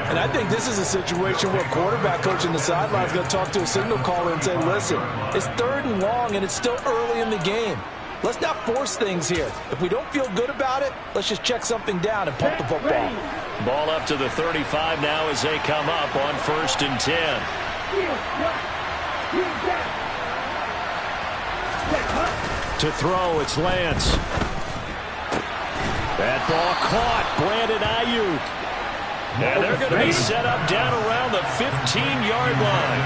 And I think this is a situation where quarterback coach in the sideline is going to talk to a signal caller and say, listen, it's 3rd and long and it's still early in the game. Let's not force things here. If we don't feel good about it, let's just check something down and punt the football. Ball up to the 35 now as they come up on 1st and 10. To throw, it's Lance. That ball caught. Brandon Ayuk. And they're going to be set up down around the 15-yard line.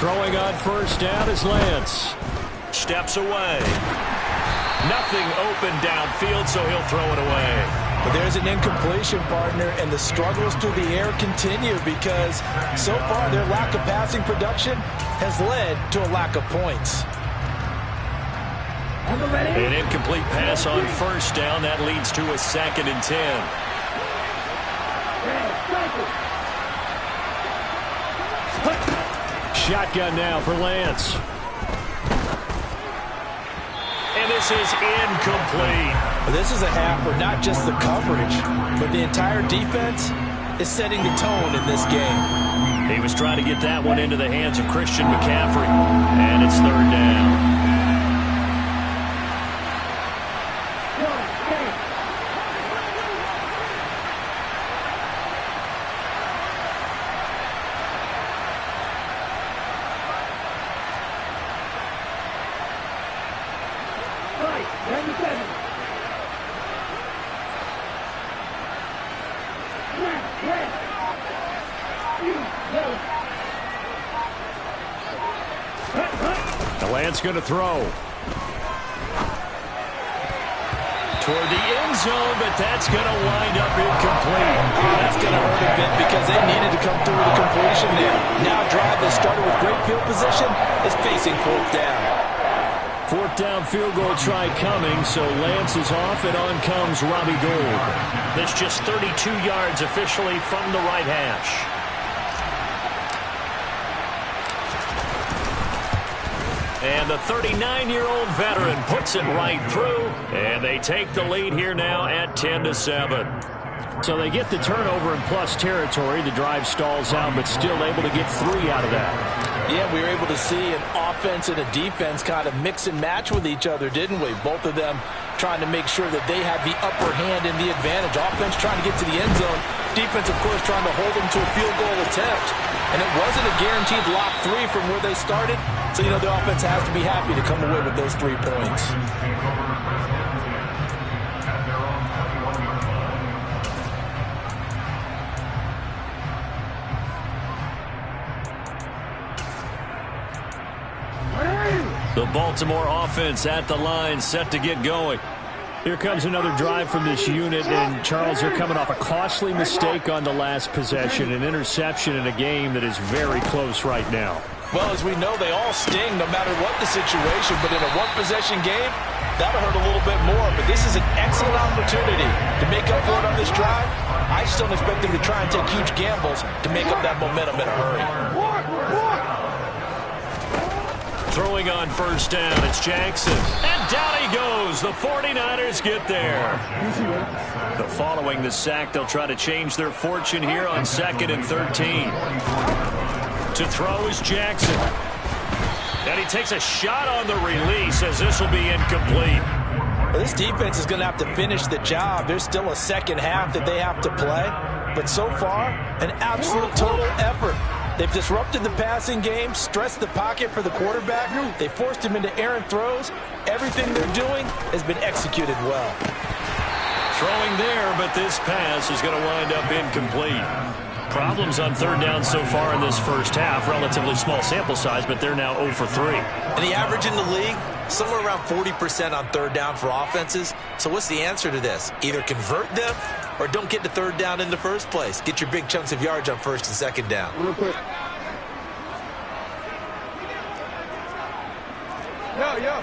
Throwing on 1st down is Lance. Steps away. Nothing open downfield, so he'll throw it away. But there's an incompletion, partner, and the struggles through the air continue because so far their lack of passing production has led to a lack of points. An incomplete pass on 1st down. That leads to a 2nd and 10. Shotgun now for Lance. And this is incomplete. This is a half where not just the coverage, but the entire defense is setting the tone in this game. He was trying to get that one into the hands of Christian McCaffrey. And it's 3rd down. The Lance going to throw. Toward the end zone, but that's going to wind up incomplete. That's going to hurt a bit because they needed to come through with a completion there. Now a drive that started with great field position is facing fourth down. Fourth down field goal try coming, so Lance is off, and on comes Robbie Gould. That's just 32 yards officially from the right hash. And the 39-year-old veteran puts it right through, and they take the lead here now at 10-7. So they get the turnover in plus territory. The drive stalls out, but still able to get 3 out of that. Yeah, we were able to see an offense and a defense kind of mix and match with each other, didn't we? Both of them trying to make sure that they had the upper hand and the advantage. Offense trying to get to the end zone. Defense, of course, trying to hold them to a field goal attempt. And it wasn't a guaranteed lock 3 from where they started. So, the offense has to be happy to come away with those 3 points. The Baltimore offense at the line, set to get going. Here comes another drive from this unit, and Charles, they're coming off a costly mistake on the last possession, an interception in a game that is very close right now. Well, as we know, they all sting no matter what the situation, but in a one-possession game, that'll hurt a little bit more. But this is an excellent opportunity to make up for it on this drive. I just don't expect them to try and take huge gambles to make up that momentum in a hurry. Throwing on first down, it's Jackson. And down he goes. The 49ers get there. But following the sack, they'll try to change their fortune here on 2nd and 13. To throw is Jackson. And he takes a shot on the release as this will be incomplete. Well, this defense is going to have to finish the job. There's still a second half that they have to play. But so far, an absolute total effort. They've disrupted the passing game, stressed the pocket for the quarterback. They forced him into errant throws. Everything they're doing has been executed well. Throwing there, but this pass is going to wind up incomplete. Problems on third down so far in this first half. Relatively small sample size, but they're now 0 for 3. And the average in the league, somewhere around 40% on third down for offenses. So what's the answer to this? Either convert them or don't get to third down in the first place. Get your big chunks of yards on first and second down. Real quick. Yo.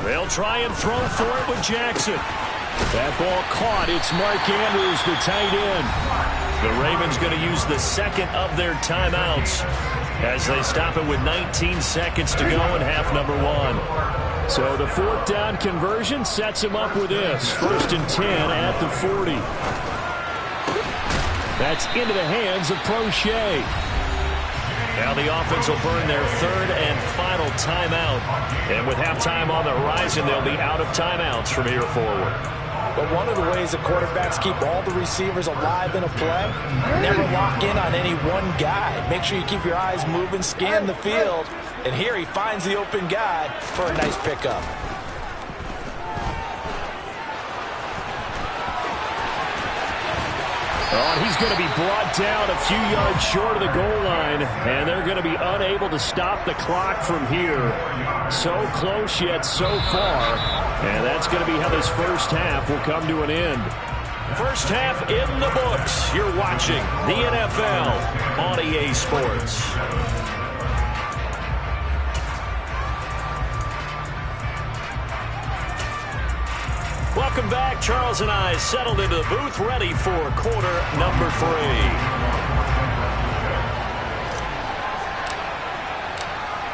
They'll try and throw for it with Jackson. That ball caught. It's Mark Andrews, the tight end. The Ravens going to use the second of their timeouts as they stop it with 19 seconds to go in half number 1. So the fourth down conversion sets him up with this. 1st and 10 at the 40. That's into the hands of Prochet. Now the offense will burn their 3rd and final timeout. And with halftime on the horizon, they'll be out of timeouts from here forward. But one of the ways that quarterbacks keep all the receivers alive in a play, never lock in on any one guy. Make sure you keep your eyes moving, scan the field. And here he finds the open guy for a nice pickup. Oh, he's going to be brought down a few yards short of the goal line, and they're going to be unable to stop the clock from here. So close yet so far, and that's going to be how this first half will come to an end. First half in the books. You're watching the NFL on EA Sports. Welcome back. Charles and I settled into the booth, ready for quarter number 3.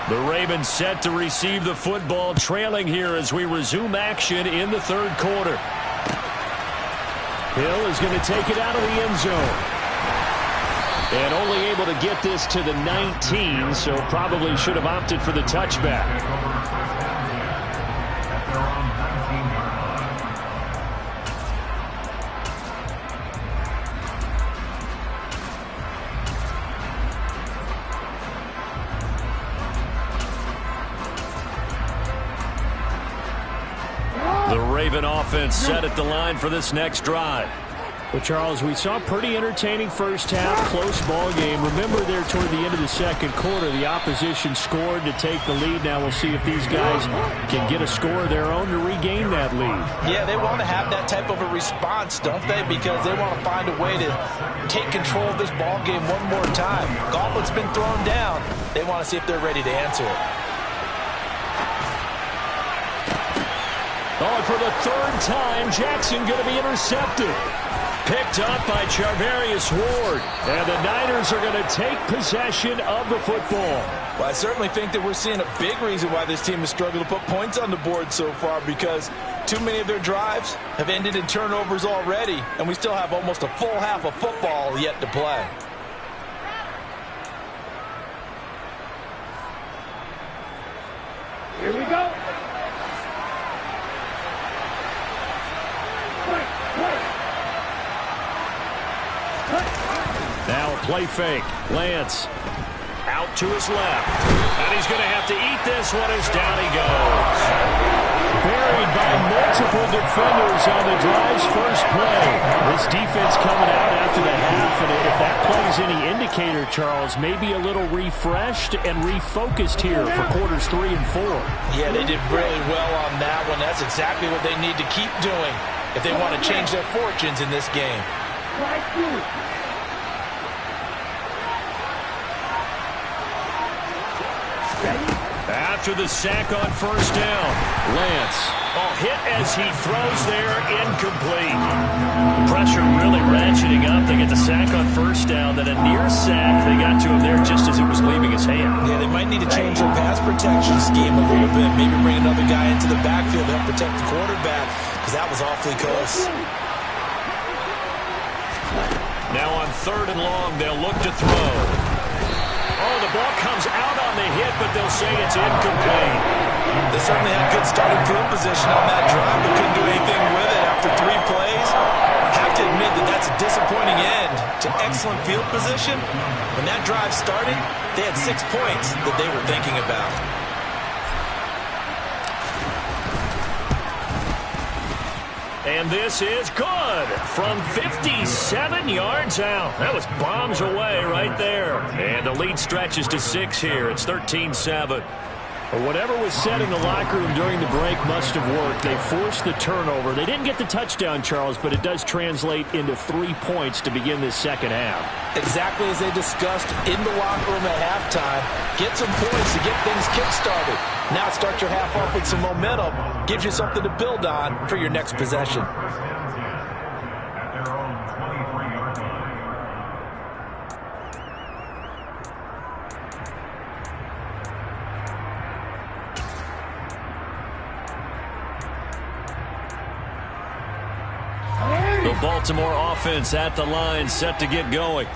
The Ravens set to receive the football, trailing here as we resume action in the third quarter. Hill is going to take it out of the end zone. And only able to get this to the 19, so probably should have opted for the touchback. The Raven offense set at the line for this next drive. Well, Charles, we saw a pretty entertaining first half, close ball game. Remember there toward the end of the second quarter, the opposition scored to take the lead. Now we'll see if these guys can get a score of their own to regain that lead. Yeah, they want to have that type of a response, don't they? Because they want to find a way to take control of this ball game one more time. Gauntlet's been thrown down. They want to see if they're ready to answer it. Oh, for the third time, Jackson going to be intercepted. Picked up by Charvarius Ward. And the Niners are going to take possession of the football. Well, I certainly think that we're seeing a big reason why this team has struggled to put points on the board so far, because too many of their drives have ended in turnovers already, and we still have almost a full half of football yet to play. Here we go. Now a play fake. Lance out to his left. And he's going to have to eat this one as down he goes. Buried by multiple defenders on the drive's first play. This defense coming out after the half, and if that play is any indicator, Charles, maybe a little refreshed and refocused here for quarters 3 and 4. Yeah, they did really well on that one. That's exactly what they need to keep doing if they want to change their fortunes in this game. After the sack on first down, Lance. Oh, hit as he throws there, incomplete. Pressure really ratcheting up. They get the sack on first down, then a near sack. They got to him there just as it was leaving his hand. Yeah, they might need to change their pass protection scheme a little bit. Maybe bring another guy into the backfield to help protect the quarterback, because that was awfully close. Now on 3rd and long, they'll look to throw. Oh, the ball comes out on the hit, but they'll say it's incomplete. They certainly had good starting field position on that drive, but couldn't do anything with it after 3 plays. I have to admit that that's a disappointing end to excellent field position. When that drive started, they had 6 points that they were thinking about. And this is good from 57 yards out. That was bombs away right there. And the lead stretches to 6 here. It's 13-7. But whatever was said in the locker room during the break must have worked. They forced the turnover. They didn't get the touchdown, Charles, but it does translate into 3 points to begin this second half. Exactly as they discussed in the locker room at halftime. Get some points to get things kick-started. Now start your half off with some momentum. Gives you something to build on for your next possession. At their own 23-yard line. The Baltimore offense at the line, set to get going.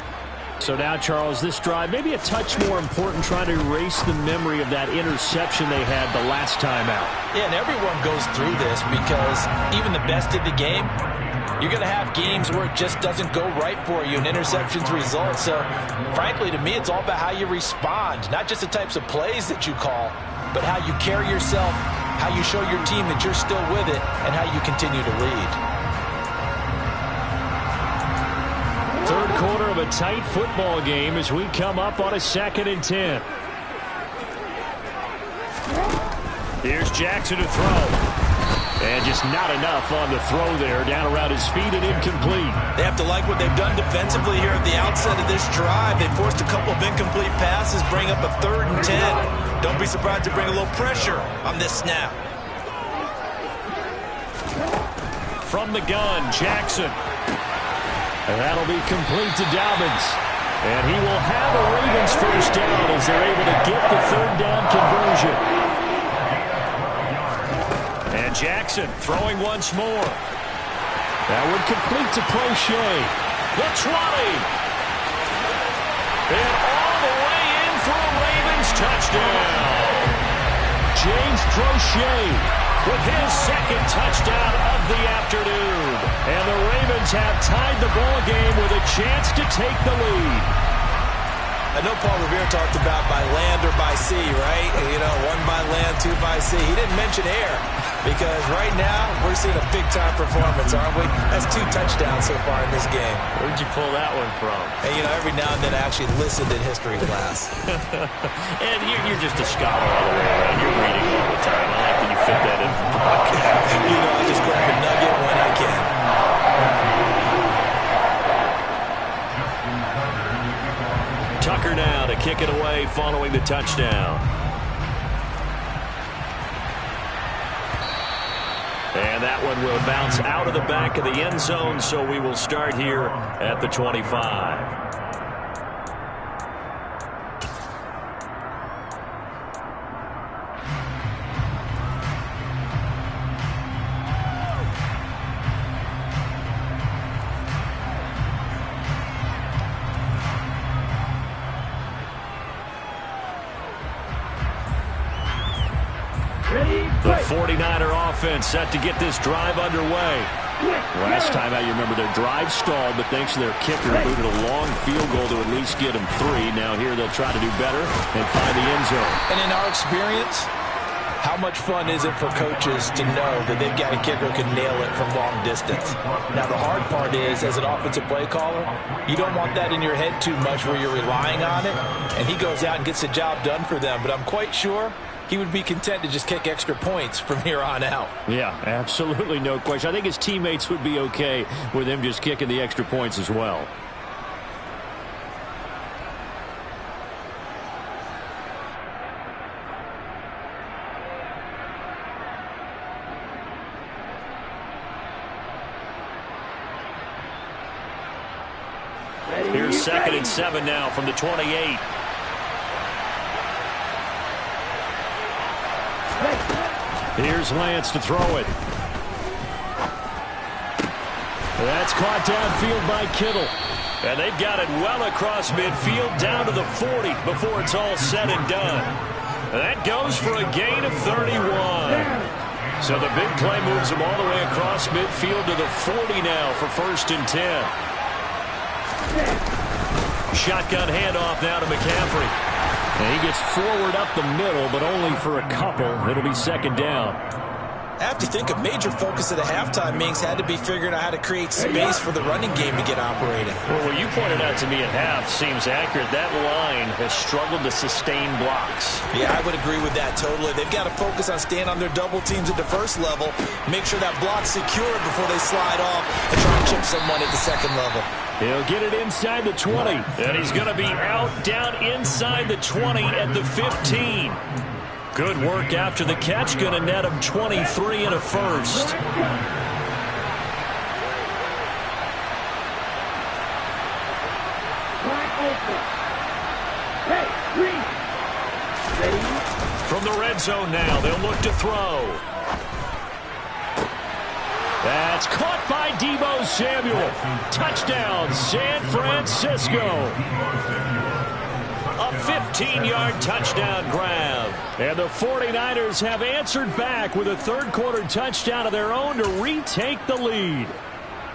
So now, Charles, this drive maybe a touch more important, trying to erase the memory of that interception they had the last time out. Yeah, and everyone goes through this because even the best of the game, you're going to have games where it just doesn't go right for you and interceptions result. So, frankly, to me, it's all about how you respond, not just the types of plays that you call, but how you carry yourself, how you show your team that you're still with it, and how you continue to lead. Third quarter of a tight football game as we come up on a 2nd and 10. Here's Jackson to throw. And just not enough on the throw there. Down around his feet and incomplete. They have to like what they've done defensively here at the outset of this drive. They forced a couple of incomplete passes, bring up a 3rd and 10. Don't be surprised to bring a little pressure on this snap. From the gun, Jackson. And that'll be complete to Dobbins. And he will have a Ravens first down as they're able to get the 3rd down conversion. And Jackson throwing once more. That would complete to Prochet. The 20. And all the way in for a Ravens touchdown. James Prochet with his 2nd touchdown of the afternoon. And the Ravens have tied the ball game with a chance to take the lead. I know Paul Revere talked about by land or by sea, right? You know, 1 by land, 2 by sea. He didn't mention air because right now we're seeing a big-time performance, aren't we? That's 2 touchdowns so far in this game. Where'd you pull that one from? And, you know, every now and then I actually listened in history class. And you're just a scholar all the way around. You're reading all the time. I like that you fit that in the podcast. You know, I just grab a nugget when I can. Tucker now to kick it away following the touchdown. And that one will bounce out of the back of the end zone, so we will start here at the 25. The 49er offense set to get this drive underway. Last time out, you remember their drive stalled, but thanks to their kicker, booted a long field goal to at least get them 3. Now here they'll try to do better and find the end zone. And in our experience, how much fun is it for coaches to know that they've got a kicker who can nail it from long distance? Now, the hard part is, as an offensive play caller, you don't want that in your head too much where you're relying on it, and he goes out and gets the job done for them. But I'm quite sure he would be content to just kick extra points from here on out. Yeah, absolutely no question. I think his teammates would be okay with him just kicking the extra points as well. Here's 2nd and 7 now from the 28. Here's Lance to throw it. That's caught downfield by Kittle. And they've got it well across midfield down to the 40 before it's all said and done. And that goes for a gain of 31. So the big play moves them all the way across midfield to the 40 now for 1st and 10. Shotgun handoff now to McCaffrey. And he gets forward up the middle, but only for a couple. It'll be 2nd down. I have to think a major focus of the halftime meetings had to be figuring out how to create space for the running game to get operating. Well, what you pointed out to me at half seems accurate. That line has struggled to sustain blocks. Yeah, I would agree with that totally. They've got to focus on staying on their double teams at the first level, make sure that block's secured before they slide off and try to chip someone at the 2nd level. He'll get it inside the 20, and he's going to be out down inside the 20 at the 15. Good work after the catch, going to net him 23 and a first. From the red zone now, they'll look to throw. That's caught by Deebo Samuel. Touchdown, San Francisco. A 15-yard touchdown grab. And the 49ers have answered back with a 3rd-quarter touchdown of their own to retake the lead.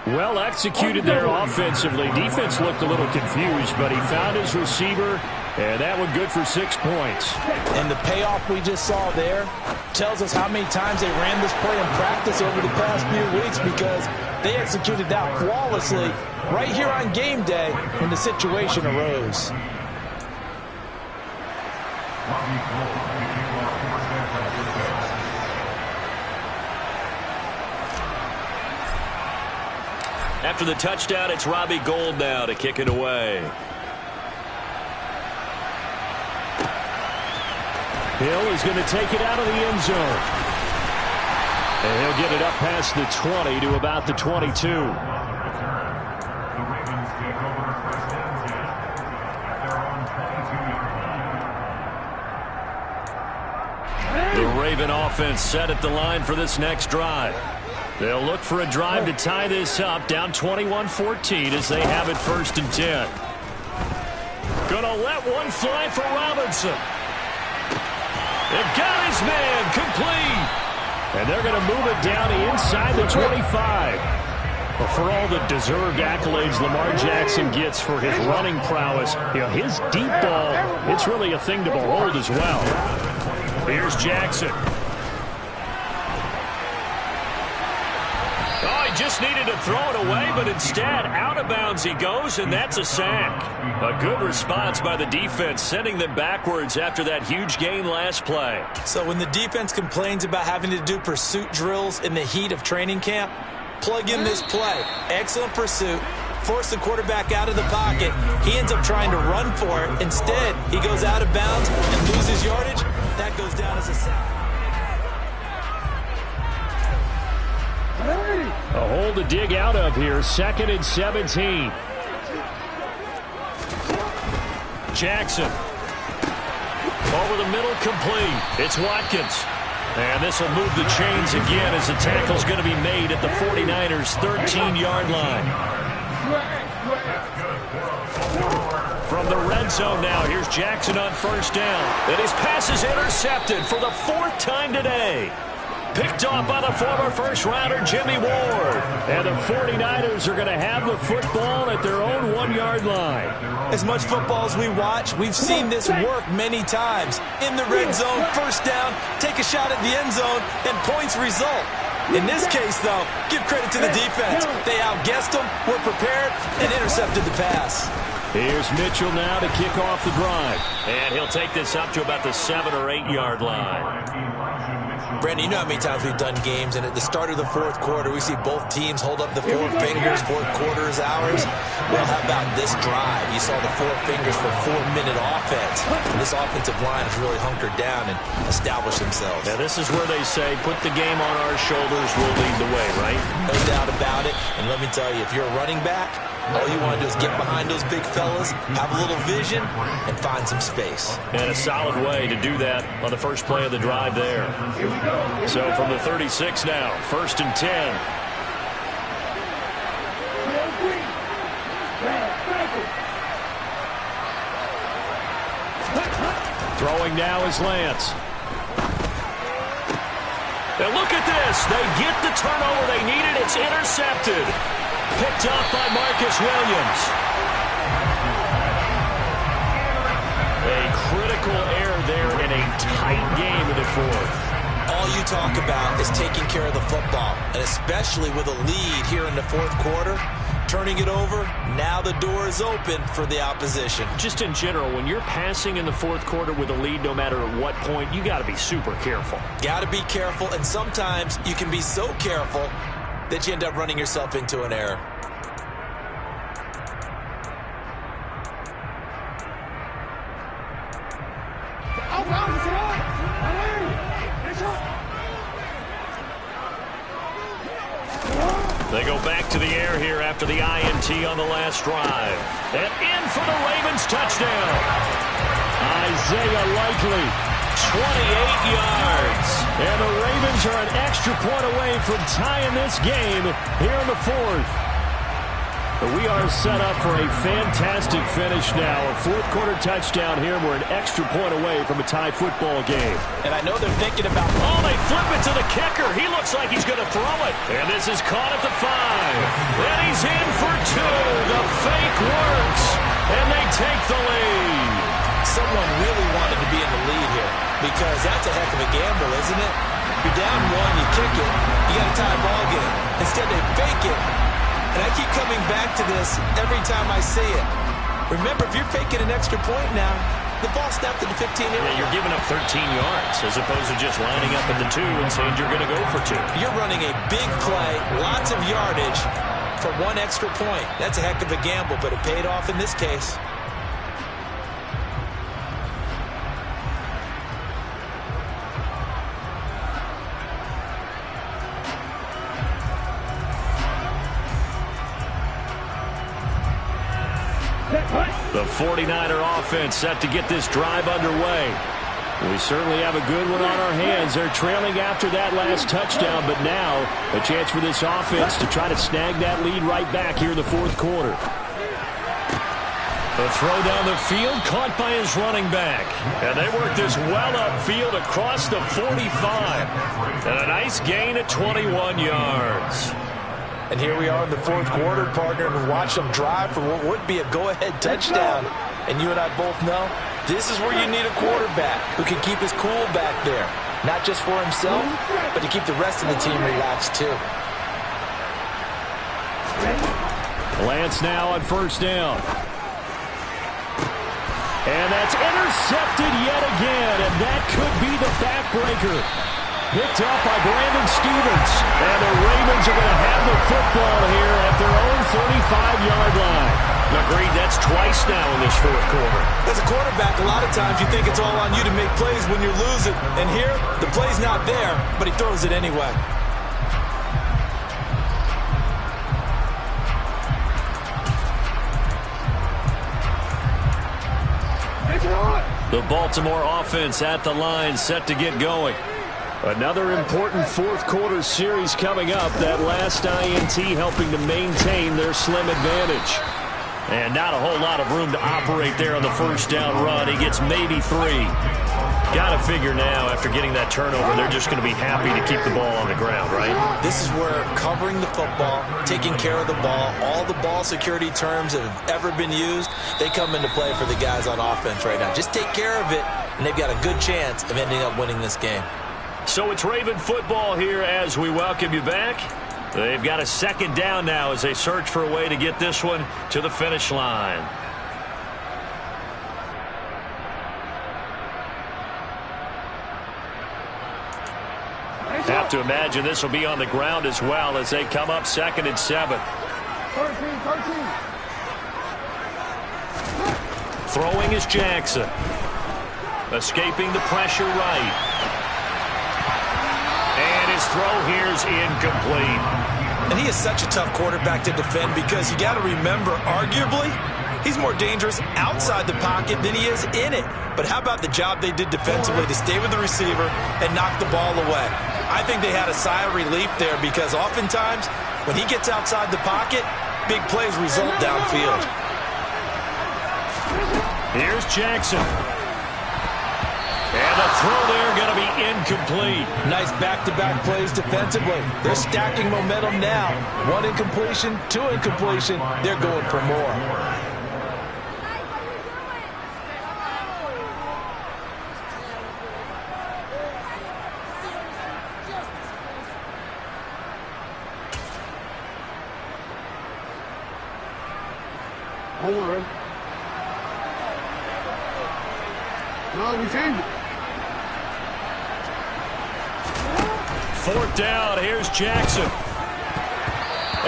Well executed there offensively. Defense looked a little confused, but he found his receiver, and that one good for 6 points. And the payoff we just saw there tells us how many times they ran this play in practice over the past few weeks, because they executed that flawlessly right here on game day when the situation arose. After the touchdown, it's Robbie Gould now to kick it away. Hill is going to take it out of the end zone. And he'll get it up past the 20 to about the 22. The Raven offense set at the line for this next drive. They'll look for a drive to tie this up, down 21-14 as they have it 1st and 10. Gonna let one fly for Robinson. They've got his man complete. And they're going to move it down inside the 25. Well, for all the deserved accolades Lamar Jackson gets for his running prowess, his deep ball, it's really a thing to behold as well. Here's Jackson. Oh, he just needed to throw it away, but instead, out of bounds he goes, and that's a sack. A good response by the defense, sending them backwards after that huge gain last play. So when the defense complains about having to do pursuit drills in the heat of training camp, plug in this play. Excellent pursuit. Force the quarterback out of the pocket. He ends up trying to run for it. Instead, he goes out of bounds and loses yardage. That goes down as a sack. A hole to dig out of here. 2nd and 17. Jackson. Over the middle, complete. It's Watkins. And this will move the chains again as the tackle's going to be made at the 49ers' 13-yard line. From the red zone now, here's Jackson on 1st down. And his pass is intercepted for the 4th time today. Picked off by the former first-rounder Jimmy Ward. And the 49ers are going to have the football at their own 1-yard line. As much football as we watch, we've seen this work many times. In the red zone, 1st down, take a shot at the end zone, and points result. In this case, though, give credit to the defense. They outguessed them, were prepared, and intercepted the pass. Here's Mitchell now to kick off the drive. And he'll take this up to about the 7- or 8-yard line. Brandon, you know how many times we've done games, and at the start of the 4th quarter, we see both teams hold up the 4 fingers. 4th quarter is ours. Well, how about this drive? You saw the 4 fingers for 4-minute offense. And this offensive line has really hunkered down and established themselves. Now, this is where they say, put the game on our shoulders, we'll lead the way, right? No doubt about it. And let me tell you, if you're a running back, all you want to do is get behind those big fellas, have a little vision, and find some space. And a solid way to do that on the first play of the drive there. So from the 36 now, 1st and 10. Throwing now is Lance. And look at this. They get the turnover they needed. It's intercepted. Picked up by Marcus Williams. A critical error there in a tight game in the 4th. All you talk about is taking care of the football, and especially with a lead here in the 4th quarter, turning it over, now the door is open for the opposition. Just in general, when you're passing in the 4th quarter with a lead, no matter at what point, you got to be super careful. Got to be careful, and sometimes you can be so careful that you end up running yourself into an error. They go back to the air here after the INT on the last drive. And in for the Ravens touchdown. Isaiah Likely, 28 yards. And the Ravens are an extra point away from tying this game here in the 4th. But we are set up for a fantastic finish now. A 4th quarter touchdown here. We're an extra point away from a tie football game. And I know they're thinking about... Oh, they flip it to the kicker. He looks like he's going to throw it. And this is caught at the 5. And he's in for 2. The fake works. And they take the lead. Someone really wanted to be in the lead here, because that's a heck of a gamble, isn't it? You're down 1, you kick it, you got a tie ball game. Instead, they fake it. And I keep coming back to this every time I see it. Remember, if you're faking an extra point now, the ball snapped at the 15-yard line. Yeah, you're giving up 13 yards as opposed to just lining up in the 2 and saying you're going to go for 2. You're running a big play, lots of yardage for 1 extra point. That's a heck of a gamble, but it paid off in this case. The 49er offense set to get this drive underway. We certainly have a good one on our hands. They're trailing after that last touchdown, but now a chance for this offense to try to snag that lead right back here in the 4th quarter. The throw down the field caught by his running back. And they work this well upfield across the 45. And a nice gain at 21 yards. And here we are in the fourth quarter, partner, and watch them drive for what would be a go-ahead touchdown. And you and I both know this is where you need a quarterback who can keep his cool back there. Not just for himself, but to keep the rest of the team relaxed too. Lance now on first down. And that's intercepted yet again, and that could be the backbreaker. Picked up by Brandon Stevens. And the Ravens are going to have the football here at their own 35-yard line. Agreed, that's twice now in this fourth quarter. As a quarterback, a lot of times you think it's all on you to make plays when you're losing. And here, the play's not there, but he throws it anyway. The Baltimore offense at the line, set to get going. Another important fourth quarter series coming up. That last INT helping to maintain their slim advantage. And not a whole lot of room to operate there on the first down run. He gets maybe 3. Got to figure now, after getting that turnover, they're just going to be happy to keep the ball on the ground, right? This is where covering the football, taking care of the ball, all the ball security terms that have ever been used, they come into play for the guys on offense right now. Just take care of it, and they've got a good chance of ending up winning this game. So it's Raven football here as we welcome you back. They've got a second down now as they search for a way to get this one to the finish line. Have to imagine this will be on the ground as well as they come up 2nd and 7. 13. Throwing is Jackson. Escaping the pressure right. And his throw here's incomplete. And he is such a tough quarterback to defend because you got to remember, arguably, he's more dangerous outside the pocket than he is in it. But how about the job they did defensively to stay with the receiver and knock the ball away? I think they had a sigh of relief there because oftentimes when he gets outside the pocket, big plays result downfield. Here's Jackson. And the throw there going to be incomplete. Nice back-to-back plays defensively. They're stacking momentum now. 1 incompletion, 2 incompletion. They're going for more. Don't worry. No, we changed it. 4th down, here's Jackson.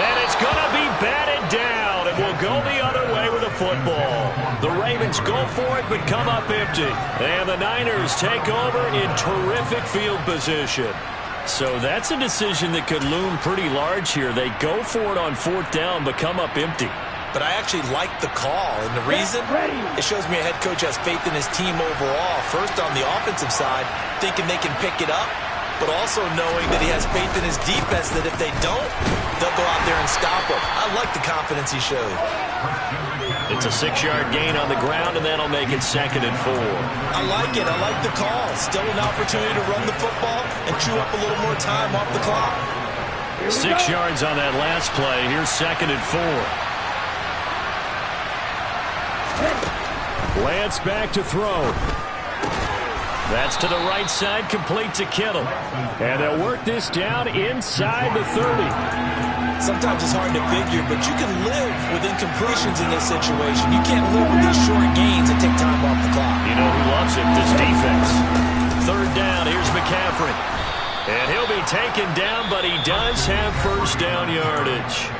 And it's going to be batted down, and will go the other way with the football. The Ravens go for it, but come up empty. And the Niners take over in terrific field position. So that's a decision that could loom pretty large here. They go for it on 4th down, but come up empty. But I actually like the call, and the reason, it shows me a head coach has faith in his team overall. First on the offensive side, thinking they can pick it up, but also knowing that he has faith in his defense that if they don't, they'll go out there and stop him. I like the confidence he showed. It's a 6-yard gain on the ground, and that'll make it 2nd and 4. I like it. I like the call. Still an opportunity to run the football and chew up a little more time off the clock. 6 yards on that last play. Here's 2nd and 4. Lance back to throw. That's to the right side, complete to Kittle. And they'll work this down inside the 30. Sometimes it's hard to figure, but you can live with incompletions in this situation. You can't live with these short gains that take time off the clock. You know who loves it? This defense. 3rd down, here's McCaffrey. And he'll be taken down, but he does have first down yardage.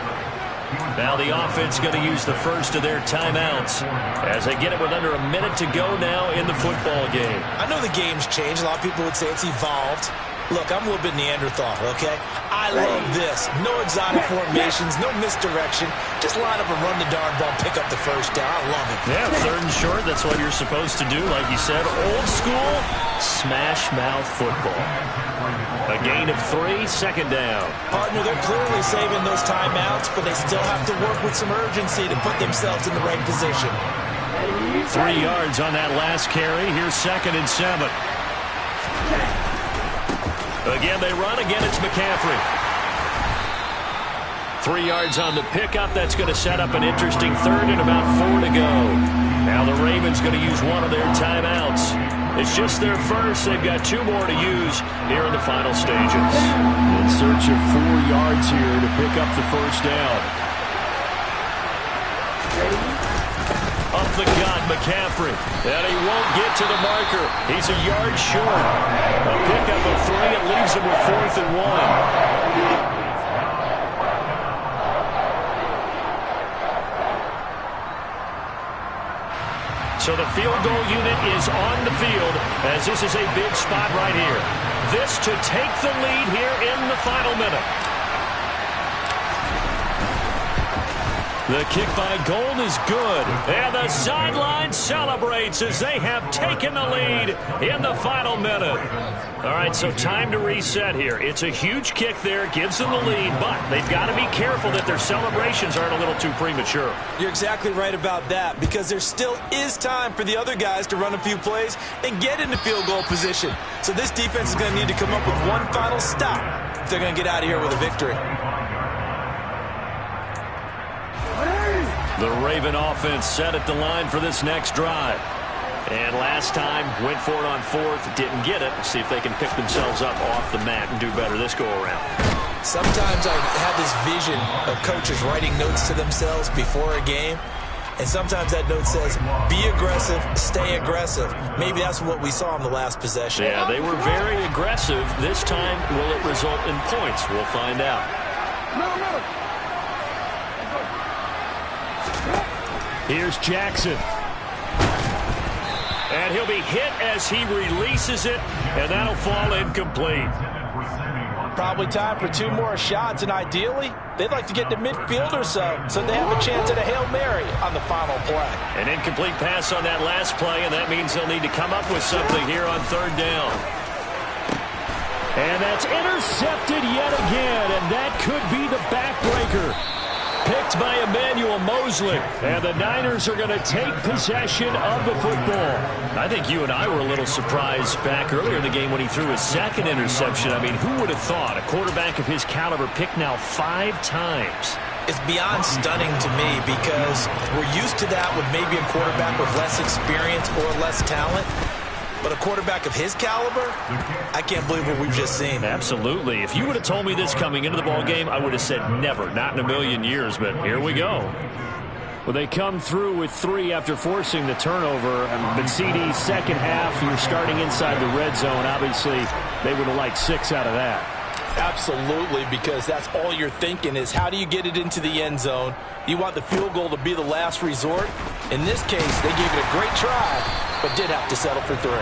Now the offense going to use the first of their timeouts as they get it with under a minute to go now in the football game. I know the game's changed. A lot of people would say it's evolved. Look, I'm a little bit Neanderthal, okay? I love this. No exotic formations, no misdirection. Just line up and run the darn ball, pick up the first down. I love it. Yeah, 3rd and short, that's what you're supposed to do. Like you said, old school, smash mouth football. A gain of 3, 2nd down. Partner, they're clearly saving those timeouts, but they still have to work with some urgency to put themselves in the right position. 3 yards on that last carry. Here's 2nd and 7. Again, they run. Again, it's McCaffrey. 3 yards on the pickup. That's going to set up an interesting third and about 4 to go. Now the Ravens going to use one of their timeouts. It's just their first. They've got 2 more to use here in the final stages. In search of 4 yards here to pick up the first down. Up the gut, McCaffrey. And he won't get to the marker. He's a yard short. A pickup of 3. It leaves him with 4th and 1. So the field goal unit is on the field as this is a big spot right here. This to take the lead here in the final minute. The kick by Gold is good. And the sideline celebrates as they have taken the lead in the final minute. All right, so time to reset here. It's a huge kick there, gives them the lead, but they've got to be careful that their celebrations aren't a little too premature. You're exactly right about that, because there still is time for the other guys to run a few plays and get into field goal position. So this defense is going to need to come up with one final stop if they're going to get out of here with a victory. The Raven offense set at the line for this next drive. And last time, went for it on 4th, didn't get it. See if they can pick themselves up off the mat and do better this go-around. Sometimes I have this vision of coaches writing notes to themselves before a game. And sometimes that note says, be aggressive, stay aggressive. Maybe that's what we saw in the last possession. Yeah, they were very aggressive. This time, will it result in points? We'll find out. Here's Jackson. And he'll be hit as he releases it, and that'll fall incomplete. Probably time for 2 more shots, and ideally, they'd like to get to midfield or so they have a chance at a Hail Mary on the final play. An incomplete pass on that last play, and that means they'll need to come up with something here on 3rd down. And that's intercepted yet again, and that could be the backbreaker. Picked by Emmanuel Mosley. And the Niners are going to take possession of the football. I think you and I were a little surprised back earlier in the game when he threw his 2nd interception. I mean, who would have thought a quarterback of his caliber picked now 5 times? It's beyond stunning to me because we're used to that with maybe a quarterback with less experience or less talent. But a quarterback of his caliber, I can't believe what we've just seen. Absolutely. If you would have told me this coming into the ball game, I would have said never, not in a million years. But here we go. Well, they come through with 3 after forcing the turnover. But CD's second half, you're starting inside the red zone. Obviously, they would have liked 6 out of that. Absolutely, because that's all you're thinking is how do you get it into the end zone? You want the field goal to be the last resort. In this case, they gave it a great try, but did have to settle for 3.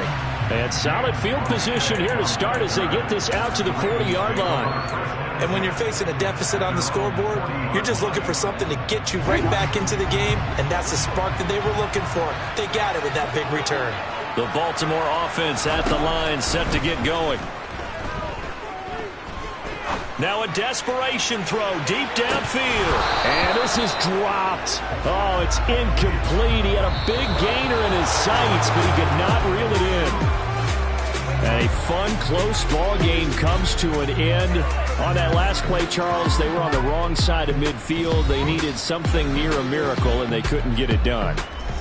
And solid field position here to start as they get this out to the 40-yard line. And when you're facing a deficit on the scoreboard, you're just looking for something to get you right back into the game, and that's the spark that they were looking for. They got it with that big return. The Baltimore offense at the line, set to get going. Now a desperation throw deep downfield. And this is dropped. Oh, it's incomplete. He had a big gainer in his sights, but he could not reel it in. A fun, close ball game comes to an end. On that last play, Charles, they were on the wrong side of midfield. They needed something near a miracle, and they couldn't get it done.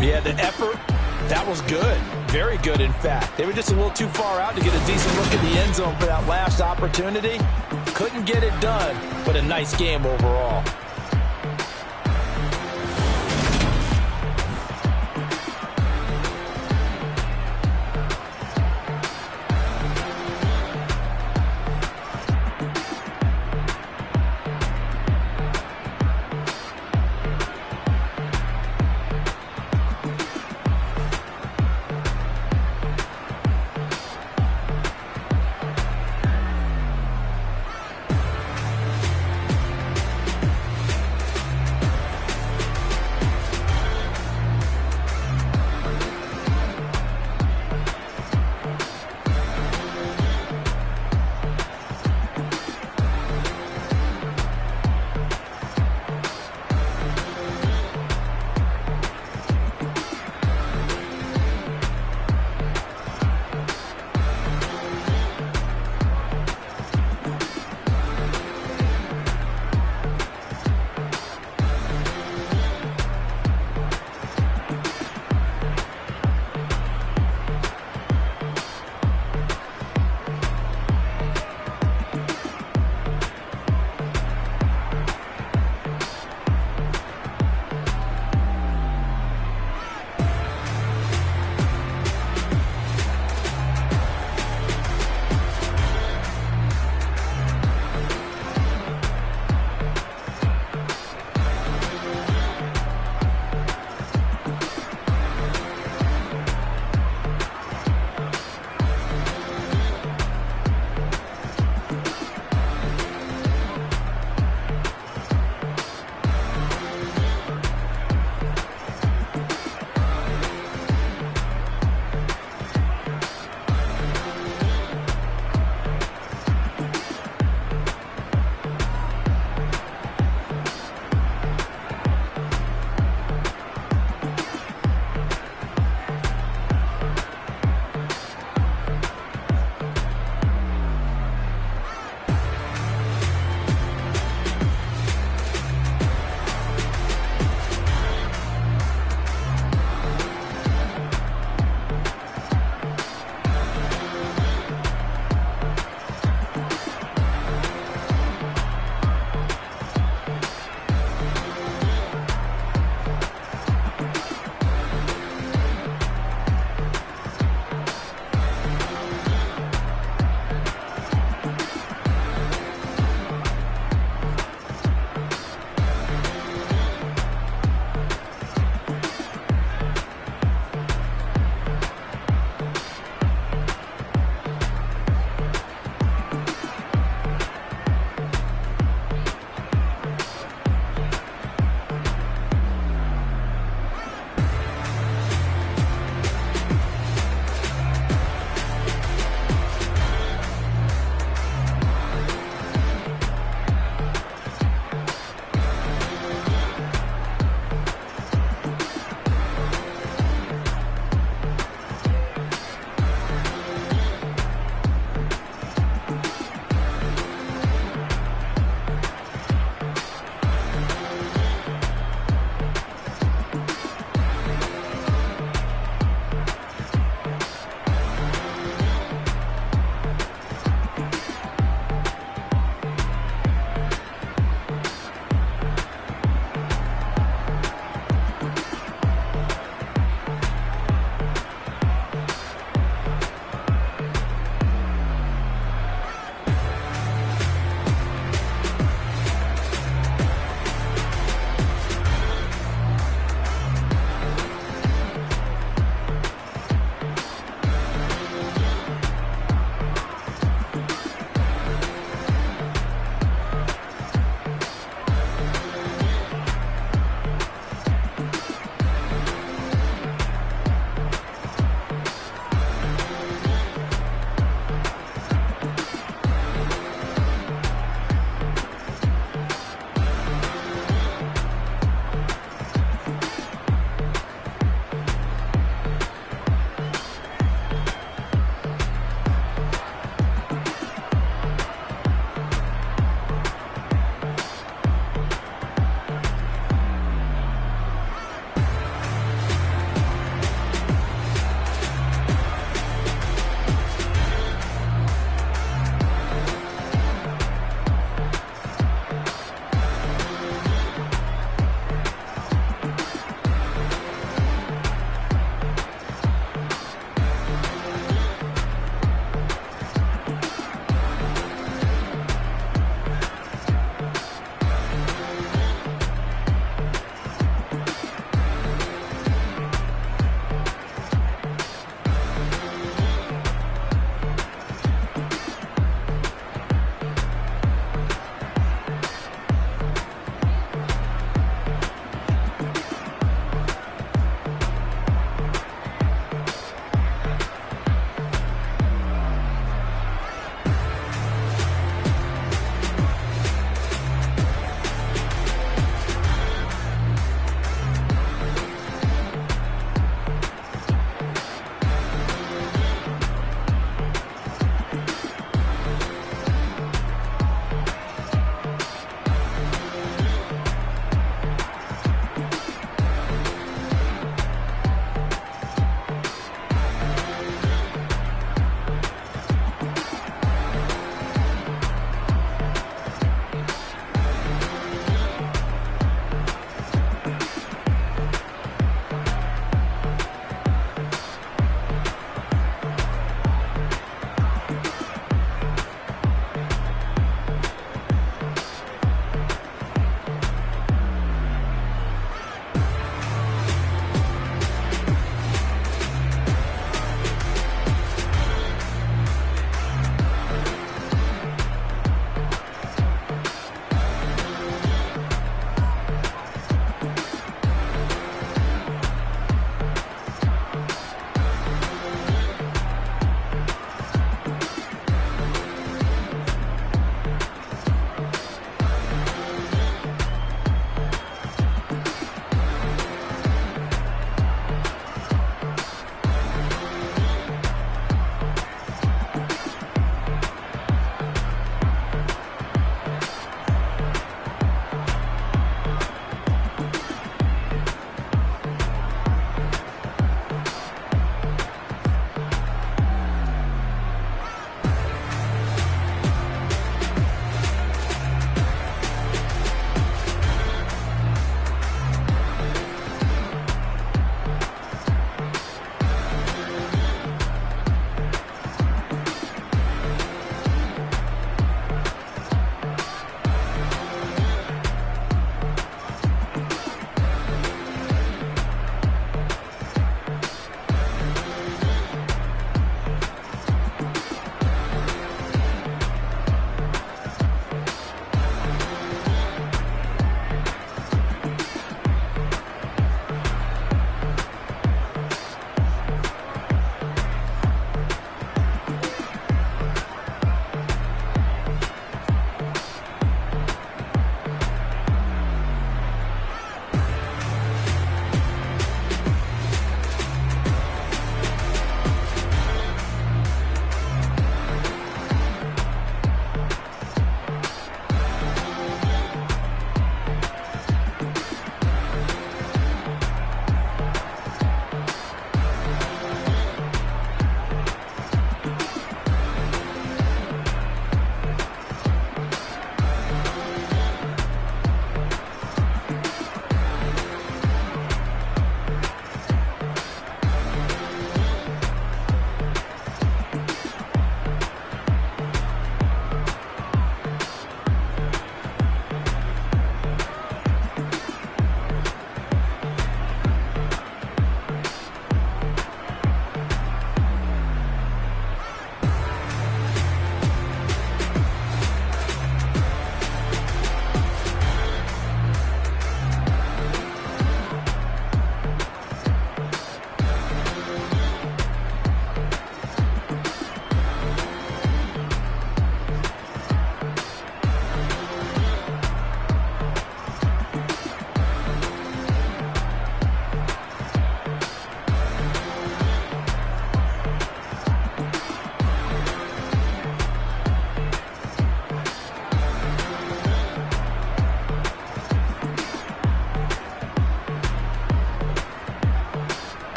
Yeah, the effort, that was good. Very good, in fact. They were just a little too far out to get a decent look in the end zone for that last opportunity. Couldn't get it done, but a nice game overall.